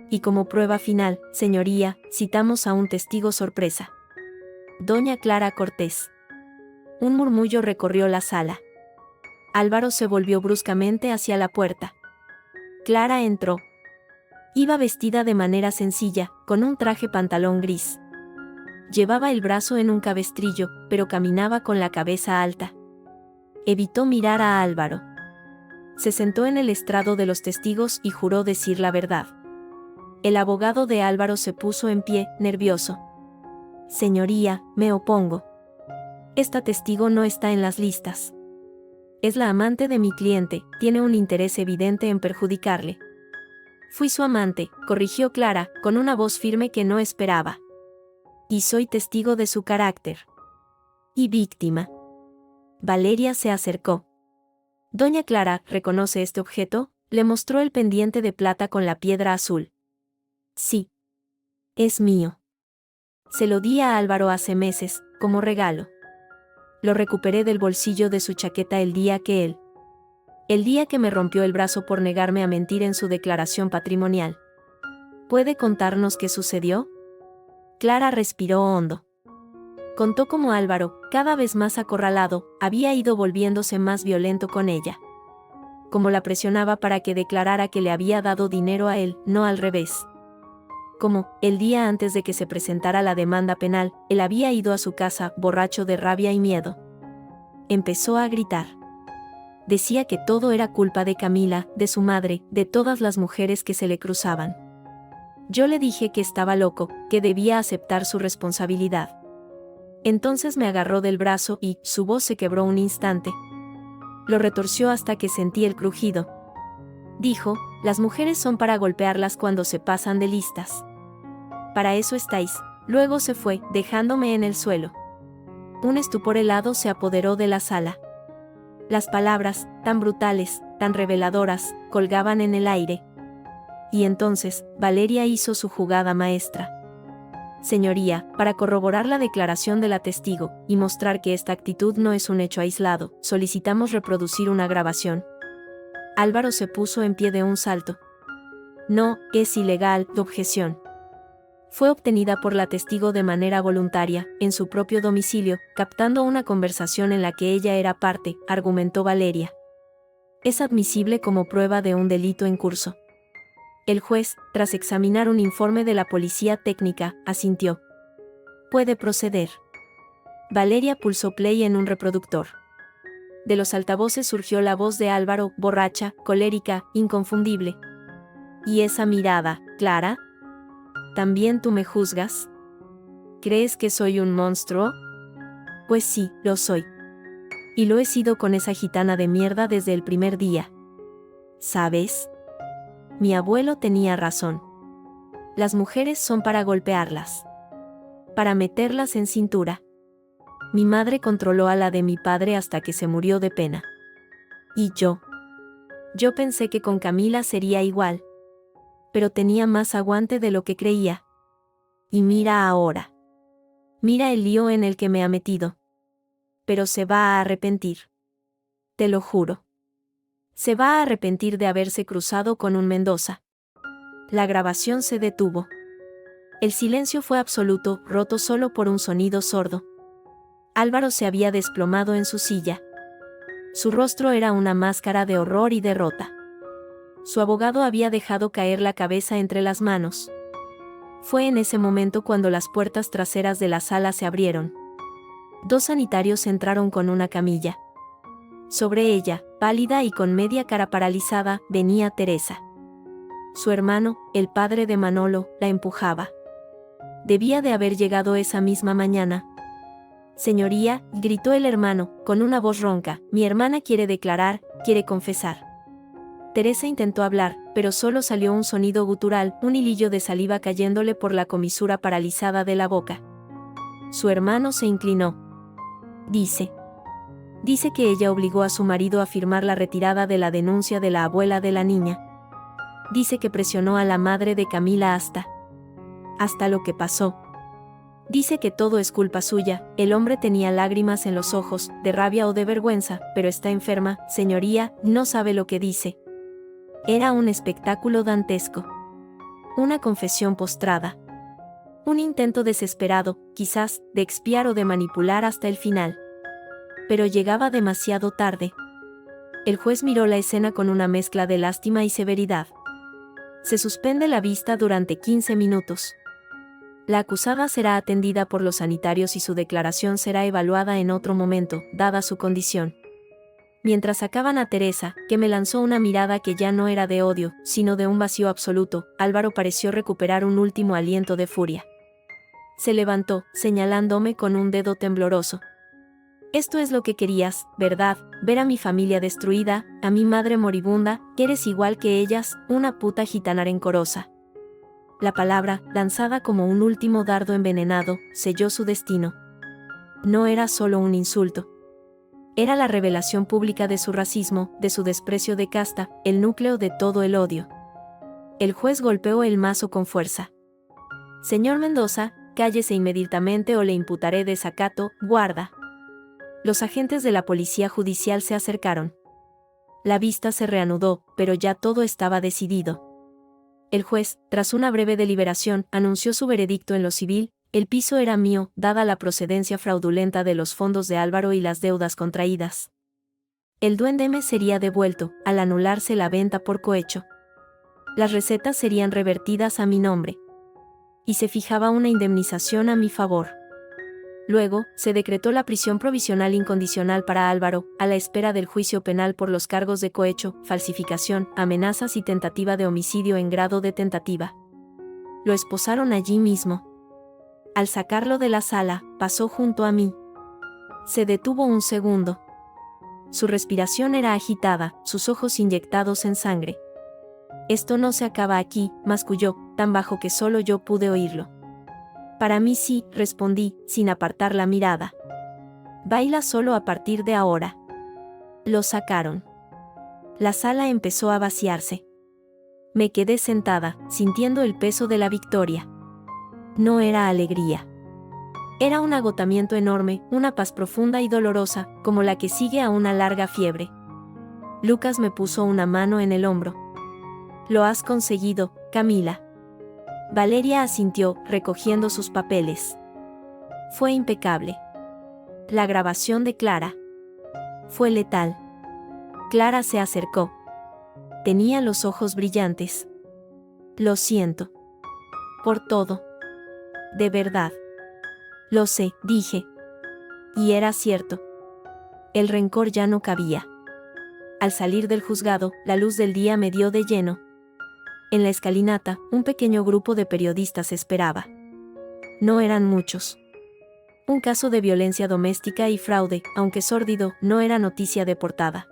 y como prueba final, señoría, citamos a un testigo sorpresa. Doña Clara Cortés. Un murmullo recorrió la sala. Álvaro se volvió bruscamente hacia la puerta. Clara entró. Iba vestida de manera sencilla, con un traje pantalón gris. Llevaba el brazo en un cabestrillo, pero caminaba con la cabeza alta. Evitó mirar a Álvaro. Se sentó en el estrado de los testigos y juró decir la verdad. El abogado de Álvaro se puso en pie, nervioso. Señoría, me opongo. Esta testigo no está en las listas. Es la amante de mi cliente, tiene un interés evidente en perjudicarle. Fui su amante, corrigió Clara, con una voz firme que no esperaba. Y soy testigo de su carácter. Y víctima. Valeria se acercó. Doña Clara, ¿reconoce este objeto? Le mostró el pendiente de plata con la piedra azul. Sí. Es mío. Se lo di a Álvaro hace meses, como regalo. Lo recuperé del bolsillo de su chaqueta el día que me rompió el brazo por negarme a mentir en su declaración patrimonial. ¿Puede contarnos qué sucedió? Clara respiró hondo. Contó cómo Álvaro, cada vez más acorralado, había ido volviéndose más violento con ella. Cómo la presionaba para que declarara que le había dado dinero a él, no al revés. Cómo, el día antes de que se presentara la demanda penal, él había ido a su casa, borracho de rabia y miedo. Empezó a gritar. Decía que todo era culpa de Camila, de su madre, de todas las mujeres que se le cruzaban. Yo le dije que estaba loco, que debía aceptar su responsabilidad. Entonces me agarró del brazo y su voz se quebró un instante. Lo retorció hasta que sentí el crujido. Dijo: las mujeres son para golpearlas cuando se pasan de listas. Para eso estáis. Luego se fue, dejándome en el suelo. Un estupor helado se apoderó de la sala. Las palabras, tan brutales, tan reveladoras, colgaban en el aire. Y entonces, Valeria hizo su jugada maestra. Señoría, para corroborar la declaración de la testigo, y mostrar que esta actitud no es un hecho aislado, solicitamos reproducir una grabación. Álvaro se puso en pie de un salto. No, es ilegal, objeción. Fue obtenida por la testigo de manera voluntaria, en su propio domicilio, captando una conversación en la que ella era parte, argumentó Valeria. Es admisible como prueba de un delito en curso. El juez, tras examinar un informe de la policía técnica, asintió. Puede proceder. Valeria pulsó play en un reproductor. De los altavoces surgió la voz de Álvaro, borracha, colérica, inconfundible. ¿Y esa mirada, Clara? ¿También tú me juzgas? ¿Crees que soy un monstruo? Pues sí, lo soy. Y lo he sido con esa gitana de mierda desde el primer día. ¿Sabes? Mi abuelo tenía razón. Las mujeres son para golpearlas. Para meterlas en cintura. Mi madre controló a la de mi padre hasta que se murió de pena. Y yo. Yo pensé que con Camila sería igual. Pero tenía más aguante de lo que creía. Y mira ahora. Mira el lío en el que me ha metido. Pero se va a arrepentir. Te lo juro. Se va a arrepentir de haberse cruzado con un Mendoza. La grabación se detuvo. El silencio fue absoluto, roto solo por un sonido sordo. Álvaro se había desplomado en su silla. Su rostro era una máscara de horror y derrota. Su abogado había dejado caer la cabeza entre las manos. Fue en ese momento cuando las puertas traseras de la sala se abrieron. 2 sanitarios entraron con una camilla. Sobre ella, pálida y con media cara paralizada, venía Teresa. Su hermano, el padre de Manolo, la empujaba. Debía de haber llegado esa misma mañana. Señoría, gritó el hermano, con una voz ronca, mi hermana quiere declarar, quiere confesar. Teresa intentó hablar, pero solo salió un sonido gutural, un hilillo de saliva cayéndole por la comisura paralizada de la boca. Su hermano se inclinó. Dice que ella obligó a su marido a firmar la retirada de la denuncia de la abuela de la niña. Dice que presionó a la madre de Camila hasta hasta lo que pasó. Dice que todo es culpa suya. El hombre tenía lágrimas en los ojos, de rabia o de vergüenza, pero está enferma, señoría, no sabe lo que dice. Era un espectáculo dantesco. Una confesión postrada. Un intento desesperado, quizás, de expiar o de manipular hasta el final. Pero llegaba demasiado tarde. El juez miró la escena con una mezcla de lástima y severidad. Se suspende la vista durante 15 minutos. La acusada será atendida por los sanitarios y su declaración será evaluada en otro momento, dada su condición. Mientras sacaban a Teresa, que me lanzó una mirada que ya no era de odio, sino de un vacío absoluto, Álvaro pareció recuperar un último aliento de furia. Se levantó, señalándome con un dedo tembloroso. Esto es lo que querías, ¿verdad? Ver a mi familia destruida, a mi madre moribunda, que eres igual que ellas, una puta gitana rencorosa. La palabra, lanzada como un último dardo envenenado, selló su destino. No era solo un insulto. Era la revelación pública de su racismo, de su desprecio de casta, el núcleo de todo el odio. El juez golpeó el mazo con fuerza. Señor Mendoza, cállese inmediatamente o le imputaré desacato, guarda. Los agentes de la policía judicial se acercaron. La vista se reanudó, pero ya todo estaba decidido. El juez, tras una breve deliberación, anunció su veredicto en lo civil. El piso era mío, dada la procedencia fraudulenta de los fondos de Álvaro y las deudas contraídas. El duende me sería devuelto, al anularse la venta por cohecho. Las recetas serían revertidas a mi nombre. Y se fijaba una indemnización a mi favor. Luego, se decretó la prisión provisional incondicional para Álvaro, a la espera del juicio penal por los cargos de cohecho, falsificación, amenazas y tentativa de homicidio en grado de tentativa. Lo esposaron allí mismo. Al sacarlo de la sala, pasó junto a mí. Se detuvo un segundo. Su respiración era agitada, sus ojos inyectados en sangre. Esto no se acaba aquí, masculló, tan bajo que solo yo pude oírlo. Para mí sí, respondí, sin apartar la mirada. Baila solo a partir de ahora. Lo sacaron. La sala empezó a vaciarse. Me quedé sentada, sintiendo el peso de la victoria. No era alegría. Era un agotamiento enorme, una paz profunda y dolorosa, como la que sigue a una larga fiebre. Lucas me puso una mano en el hombro. Lo has conseguido, Camila. Valeria asintió, recogiendo sus papeles. Fue impecable. La grabación de Clara. Fue letal. Clara se acercó. Tenía los ojos brillantes. Lo siento. Por todo. De verdad. Lo sé, dije. Y era cierto. El rencor ya no cabía. Al salir del juzgado, la luz del día me dio de lleno. En la escalinata, un pequeño grupo de periodistas esperaba. No eran muchos. Un caso de violencia doméstica y fraude, aunque sórdido, no era noticia de portada.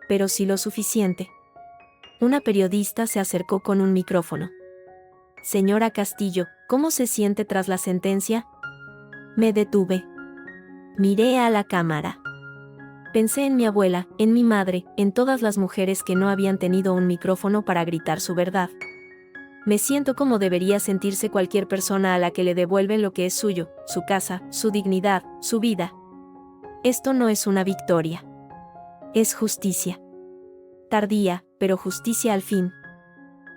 Pero sí lo suficiente. Una periodista se acercó con un micrófono. Señora Castillo, ¿cómo se siente tras la sentencia? Me detuve. Miré a la cámara. Pensé en mi abuela, en mi madre, en todas las mujeres que no habían tenido un micrófono para gritar su verdad. Me siento como debería sentirse cualquier persona a la que le devuelven lo que es suyo, su casa, su dignidad, su vida. Esto no es una victoria. Es justicia. Tardía, pero justicia al fin.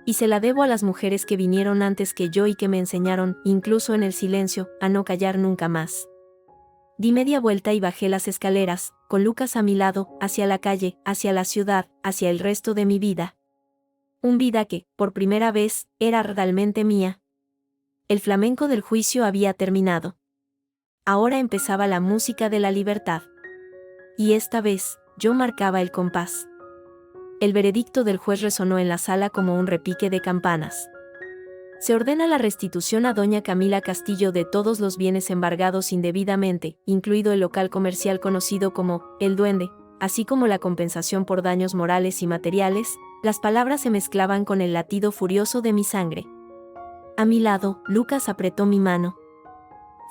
Y se la debo a las mujeres que vinieron antes que yo y que me enseñaron, incluso en el silencio, a no callar nunca más. Di media vuelta y bajé las escaleras, con Lucas a mi lado, hacia la calle, hacia la ciudad, hacia el resto de mi vida. Un vida que, por primera vez, era realmente mía. El flamenco del juicio había terminado. Ahora empezaba la música de la libertad. Y esta vez, yo marcaba el compás. El veredicto del juez resonó en la sala como un repique de campanas. Se ordena la restitución a doña Camila Castillo de todos los bienes embargados indebidamente, incluido el local comercial conocido como El Duende, así como la compensación por daños morales y materiales. Las palabras se mezclaban con el latido furioso de mi sangre. A mi lado, Lucas apretó mi mano.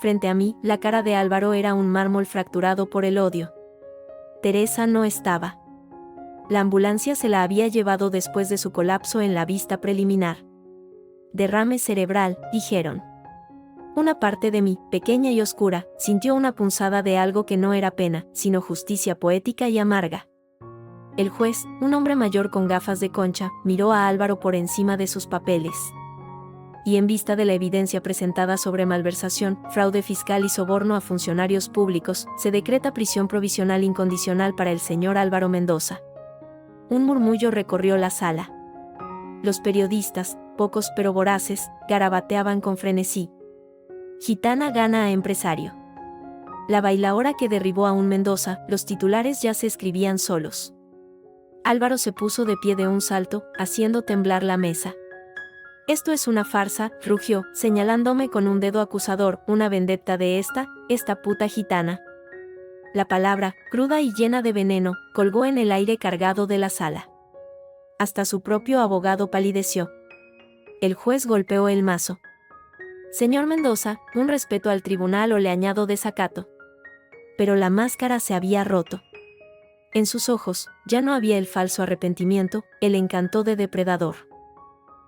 Frente a mí, la cara de Álvaro era un mármol fracturado por el odio. Teresa no estaba. La ambulancia se la había llevado después de su colapso en la vista preliminar. derrame cerebral, dijeron. Una parte de mí, pequeña y oscura, sintió una punzada de algo que no era pena, sino justicia poética y amarga. El juez, un hombre mayor con gafas de concha, miró a Álvaro por encima de sus papeles. Y en vista de la evidencia presentada sobre malversación, fraude fiscal y soborno a funcionarios públicos, se decreta prisión provisional incondicional para el señor Álvaro Mendoza. Un murmullo recorrió la sala. Los periodistas, pocos pero voraces, garabateaban con frenesí. Gitana gana a empresario. La bailaora que derribó a un Mendoza, los titulares ya se escribían solos. Álvaro se puso de pie de un salto, haciendo temblar la mesa. Esto es una farsa, rugió, señalándome con un dedo acusador, una vendetta de esta puta gitana. La palabra, cruda y llena de veneno, colgó en el aire cargado de la sala. Hasta su propio abogado palideció. El juez golpeó el mazo. Señor Mendoza, un respeto al tribunal o le añado desacato. Pero la máscara se había roto. En sus ojos, ya no había el falso arrepentimiento, el encanto de depredador.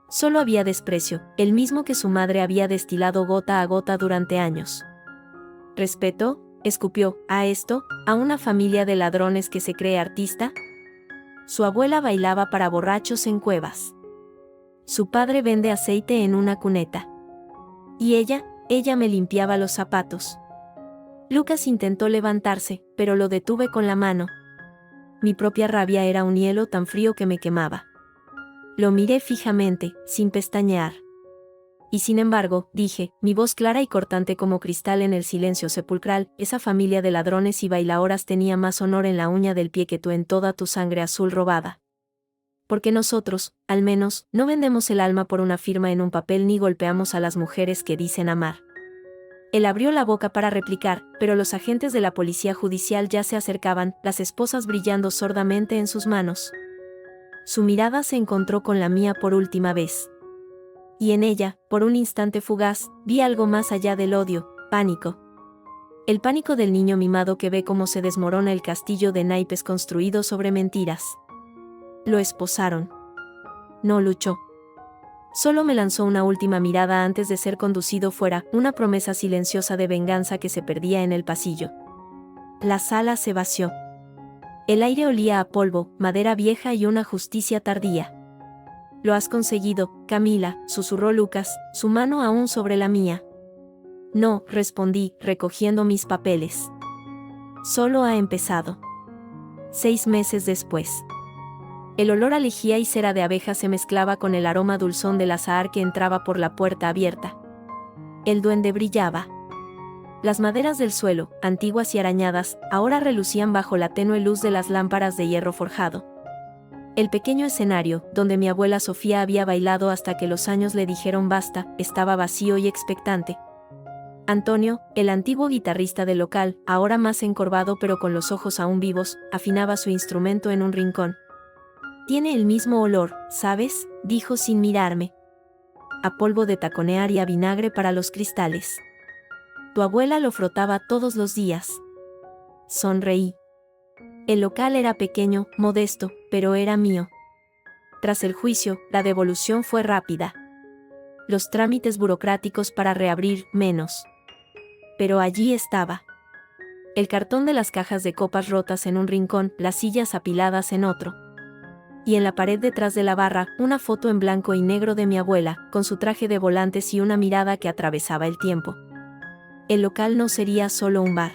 Solo había desprecio, el mismo que su madre había destilado gota a gota durante años. ¿Respeto?, escupió, ¿a esto, a una familia de ladrones que se cree artista? Su abuela bailaba para borrachos en cuevas. Su padre vende aceite en una cuneta. Y ella me limpiaba los zapatos. Lucas intentó levantarse, pero lo detuve con la mano. Mi propia rabia era un hielo tan frío que me quemaba. Lo miré fijamente, sin pestañear. Y sin embargo, dije, mi voz clara y cortante como cristal en el silencio sepulcral, esa familia de ladrones y bailaoras tenía más honor en la uña del pie que tú en toda tu sangre azul robada. Porque nosotros, al menos, no vendemos el alma por una firma en un papel ni golpeamos a las mujeres que dicen amar. Él abrió la boca para replicar, pero los agentes de la policía judicial ya se acercaban, las esposas brillando sordamente en sus manos. Su mirada se encontró con la mía por última vez. Y en ella, por un instante fugaz, vi algo más allá del odio, pánico. El pánico del niño mimado que ve cómo se desmorona el castillo de naipes construido sobre mentiras. Lo esposaron. No luchó. Solo me lanzó una última mirada antes de ser conducido fuera, una promesa silenciosa de venganza que se perdía en el pasillo. La sala se vació. El aire olía a polvo, madera vieja y una justicia tardía. Lo has conseguido, Camila, susurró Lucas, su mano aún sobre la mía. No, respondí, recogiendo mis papeles. Solo ha empezado. 6 meses después. El olor a lejía y cera de abeja se mezclaba con el aroma dulzón del azahar que entraba por la puerta abierta. El duende brillaba. Las maderas del suelo, antiguas y arañadas, ahora relucían bajo la tenue luz de las lámparas de hierro forjado. El pequeño escenario, donde mi abuela Sofía había bailado hasta que los años le dijeron basta, estaba vacío y expectante. Antonio, el antiguo guitarrista del local, ahora más encorvado pero con los ojos aún vivos, afinaba su instrumento en un rincón. Tiene el mismo olor, ¿sabes?, dijo sin mirarme. A polvo de taconear y a vinagre para los cristales. Tu abuela lo frotaba todos los días. Sonreí. El local era pequeño, modesto, pero era mío. Tras el juicio, la devolución fue rápida. Los trámites burocráticos para reabrir, menos. Pero allí estaba. El cartón de las cajas de copas rotas en un rincón, las sillas apiladas en otro. Y en la pared detrás de la barra, una foto en blanco y negro de mi abuela, con su traje de volantes y una mirada que atravesaba el tiempo. El local no sería solo un bar.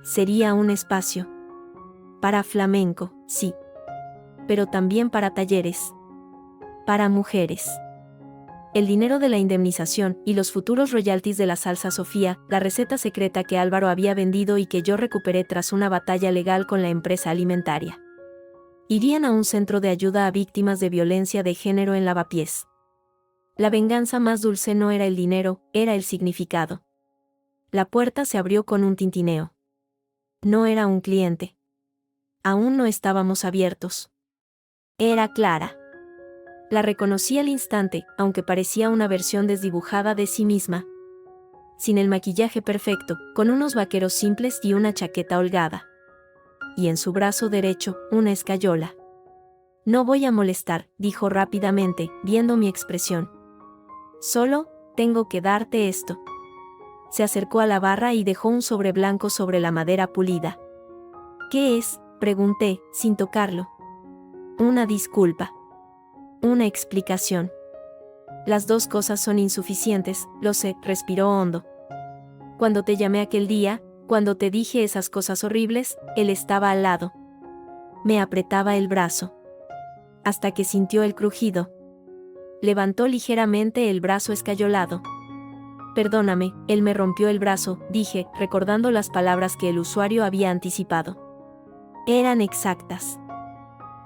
Sería un espacio. Para flamenco, sí. Pero también para talleres. Para mujeres. El dinero de la indemnización y los futuros royalties de la salsa Sofía, la receta secreta que Álvaro había vendido y que yo recuperé tras una batalla legal con la empresa alimentaria. Irían a un centro de ayuda a víctimas de violencia de género en Lavapiés. La venganza más dulce no era el dinero, era el significado. La puerta se abrió con un tintineo. No era un cliente. Aún no estábamos abiertos. Era Clara. La reconocí al instante, aunque parecía una versión desdibujada de sí misma. Sin el maquillaje perfecto, con unos vaqueros simples y una chaqueta holgada. Y en su brazo derecho, una escayola. No voy a molestar, dijo rápidamente, viendo mi expresión. Solo, tengo que darte esto. Se acercó a la barra y dejó un sobre blanco sobre la madera pulida. ¿Qué es?, pregunté, sin tocarlo. Una disculpa. Una explicación. Las dos cosas son insuficientes, lo sé, respiró hondo. Cuando te llamé aquel día, cuando te dije esas cosas horribles, él estaba al lado. Me apretaba el brazo. Hasta que sintió el crujido. Levantó ligeramente el brazo escayolado. Perdóname, él me rompió el brazo, dije, recordando las palabras que el usuario había anticipado. Eran exactas.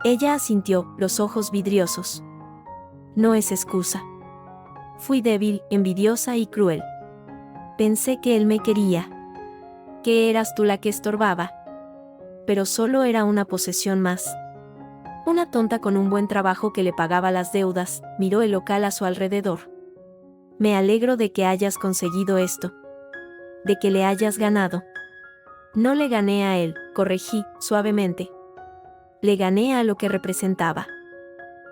Ella asintió, los ojos vidriosos. No es excusa. Fui débil, envidiosa y cruel. Pensé que él me quería. Que eras tú la que estorbaba. Pero solo era una posesión más. Una tonta con un buen trabajo que le pagaba las deudas, miró el local a su alrededor. Me alegro de que hayas conseguido esto. De que le hayas ganado. No le gané a él, corregí, suavemente. Le gané a lo que representaba.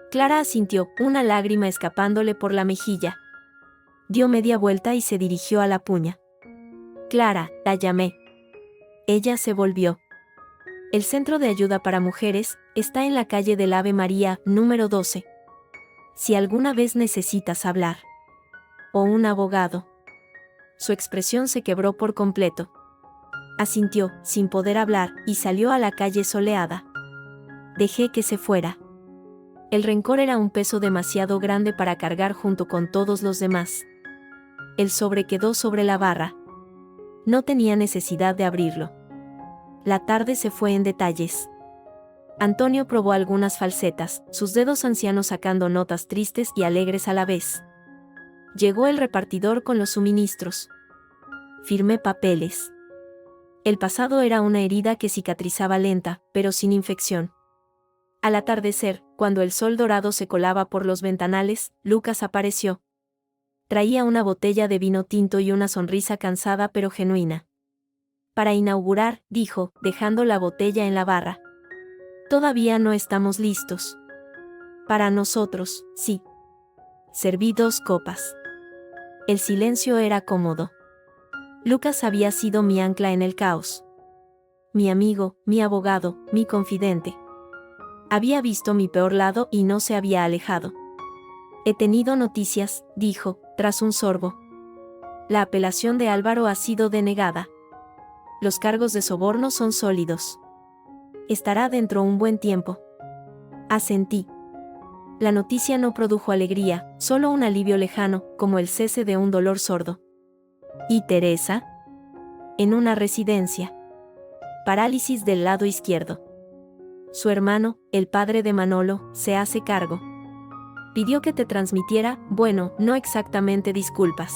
Clara asintió, una lágrima escapándole por la mejilla. Dio media vuelta y se dirigió a la puña. Clara, la llamé. Ella se volvió. El Centro de Ayuda para Mujeres está en la calle del Ave María, número 12. Si alguna vez necesitas hablar. O un abogado. Su expresión se quebró por completo. Asintió, sin poder hablar, y salió a la calle soleada. Dejé que se fuera. El rencor era un peso demasiado grande para cargar junto con todos los demás. El sobre quedó sobre la barra. No tenía necesidad de abrirlo. La tarde se fue en detalles. Antonio probó algunas falsetas, sus dedos ancianos sacando notas tristes y alegres a la vez. Llegó el repartidor con los suministros. Firmé papeles. El pasado era una herida que cicatrizaba lenta, pero sin infección. Al atardecer, cuando el sol dorado se colaba por los ventanales, Lucas apareció. Traía una botella de vino tinto y una sonrisa cansada pero genuina. Para inaugurar, dijo, dejando la botella en la barra. Todavía no estamos listos. Para nosotros, sí. Serví 2 copas. El silencio era cómodo. Lucas había sido mi ancla en el caos. Mi amigo, mi abogado, mi confidente. Había visto mi peor lado y no se había alejado. He tenido noticias, dijo, tras un sorbo. La apelación de Álvaro ha sido denegada. Los cargos de soborno son sólidos. Estará dentro un buen tiempo. Asentí. La noticia no produjo alegría, solo un alivio lejano, como el cese de un dolor sordo. ¿Y Teresa? En una residencia. Parálisis del lado izquierdo. Su hermano, el padre de Manolo, se hace cargo. Pidió que te transmitiera, bueno, no exactamente disculpas.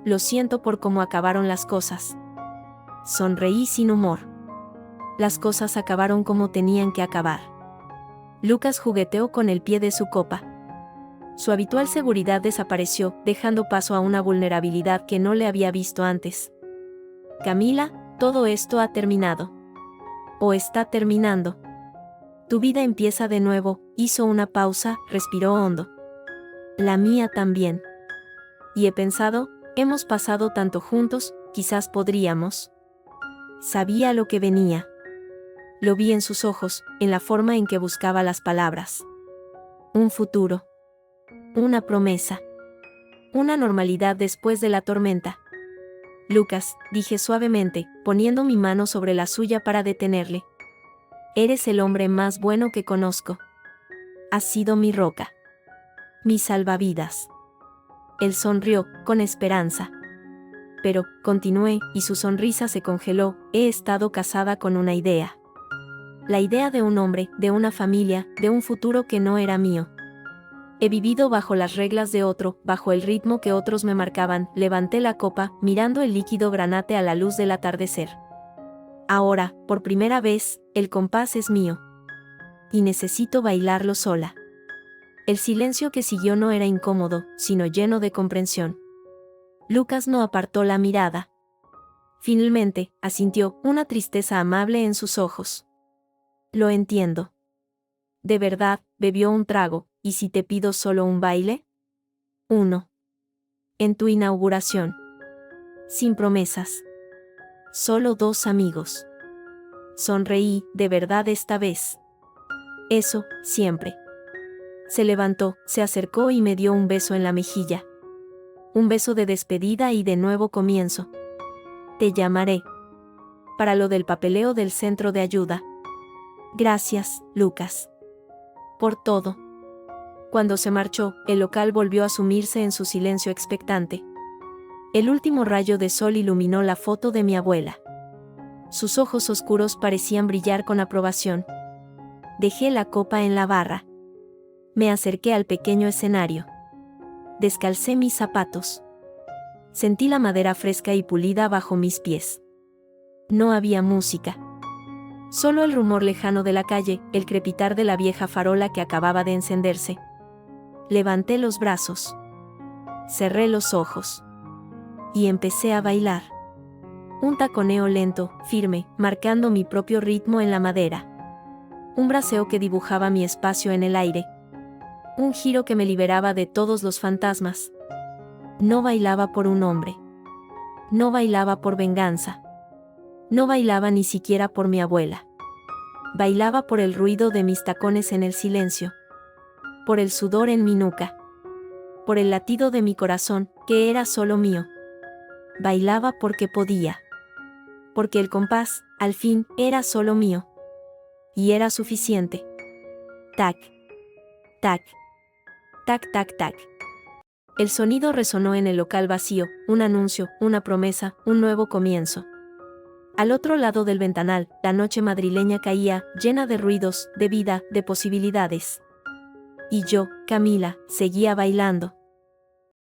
Lo siento por cómo acabaron las cosas. Sonreí sin humor. Las cosas acabaron como tenían que acabar. Lucas jugueteó con el pie de su copa. Su habitual seguridad desapareció, dejando paso a una vulnerabilidad que no le había visto antes. Camila, todo esto ha terminado. O está terminando. Tu vida empieza de nuevo, hizo una pausa, respiró hondo. La mía también. Y he pensado, hemos pasado tanto juntos, quizás podríamos. Sabía lo que venía. Lo vi en sus ojos, en la forma en que buscaba las palabras. Un futuro. Una promesa. Una normalidad después de la tormenta. Lucas, dije suavemente, poniendo mi mano sobre la suya para detenerle. Eres el hombre más bueno que conozco. Has sido mi roca. Mi salvavidas. Él sonrió, con esperanza. Pero, continué, y su sonrisa se congeló, he estado casada con una idea. La idea de un hombre, de una familia, de un futuro que no era mío. He vivido bajo las reglas de otro, bajo el ritmo que otros me marcaban, levanté la copa, mirando el líquido granate a la luz del atardecer. Ahora, por primera vez, el compás es mío. Y necesito bailarlo sola. El silencio que siguió no era incómodo, sino lleno de comprensión. Lucas no apartó la mirada. Finalmente, asintió, una tristeza amable en sus ojos. Lo entiendo. De verdad, bebió un trago, ¿y si te pido solo un baile? 1. En tu inauguración. Sin promesas. Solo 2 amigos. Sonreí, de verdad esta vez. Eso, siempre. Se levantó, se acercó y me dio un beso en la mejilla. Un beso de despedida y de nuevo comienzo. Te llamaré. Para lo del papeleo del centro de ayuda. Gracias, Lucas. Por todo. Cuando se marchó, el local volvió a sumirse en su silencio expectante. El último rayo de sol iluminó la foto de mi abuela. Sus ojos oscuros parecían brillar con aprobación. Dejé la copa en la barra. Me acerqué al pequeño escenario. Descalcé mis zapatos. Sentí la madera fresca y pulida bajo mis pies. No había música. Solo el rumor lejano de la calle, el crepitar de la vieja farola que acababa de encenderse. Levanté los brazos. Cerré los ojos. Y empecé a bailar. Un taconeo lento, firme, marcando mi propio ritmo en la madera. Un braceo que dibujaba mi espacio en el aire. Un giro que me liberaba de todos los fantasmas. No bailaba por un hombre. No bailaba por venganza. No bailaba ni siquiera por mi abuela. Bailaba por el ruido de mis tacones en el silencio. Por el sudor en mi nuca. Por el latido de mi corazón, que era solo mío. Bailaba porque podía. Porque el compás, al fin, era solo mío. Y era suficiente. Tac. Tac. Tac, tac, tac. El sonido resonó en el local vacío, un anuncio, una promesa, un nuevo comienzo. Al otro lado del ventanal, la noche madrileña caía, llena de ruidos, de vida, de posibilidades. Y yo, Camila, seguía bailando.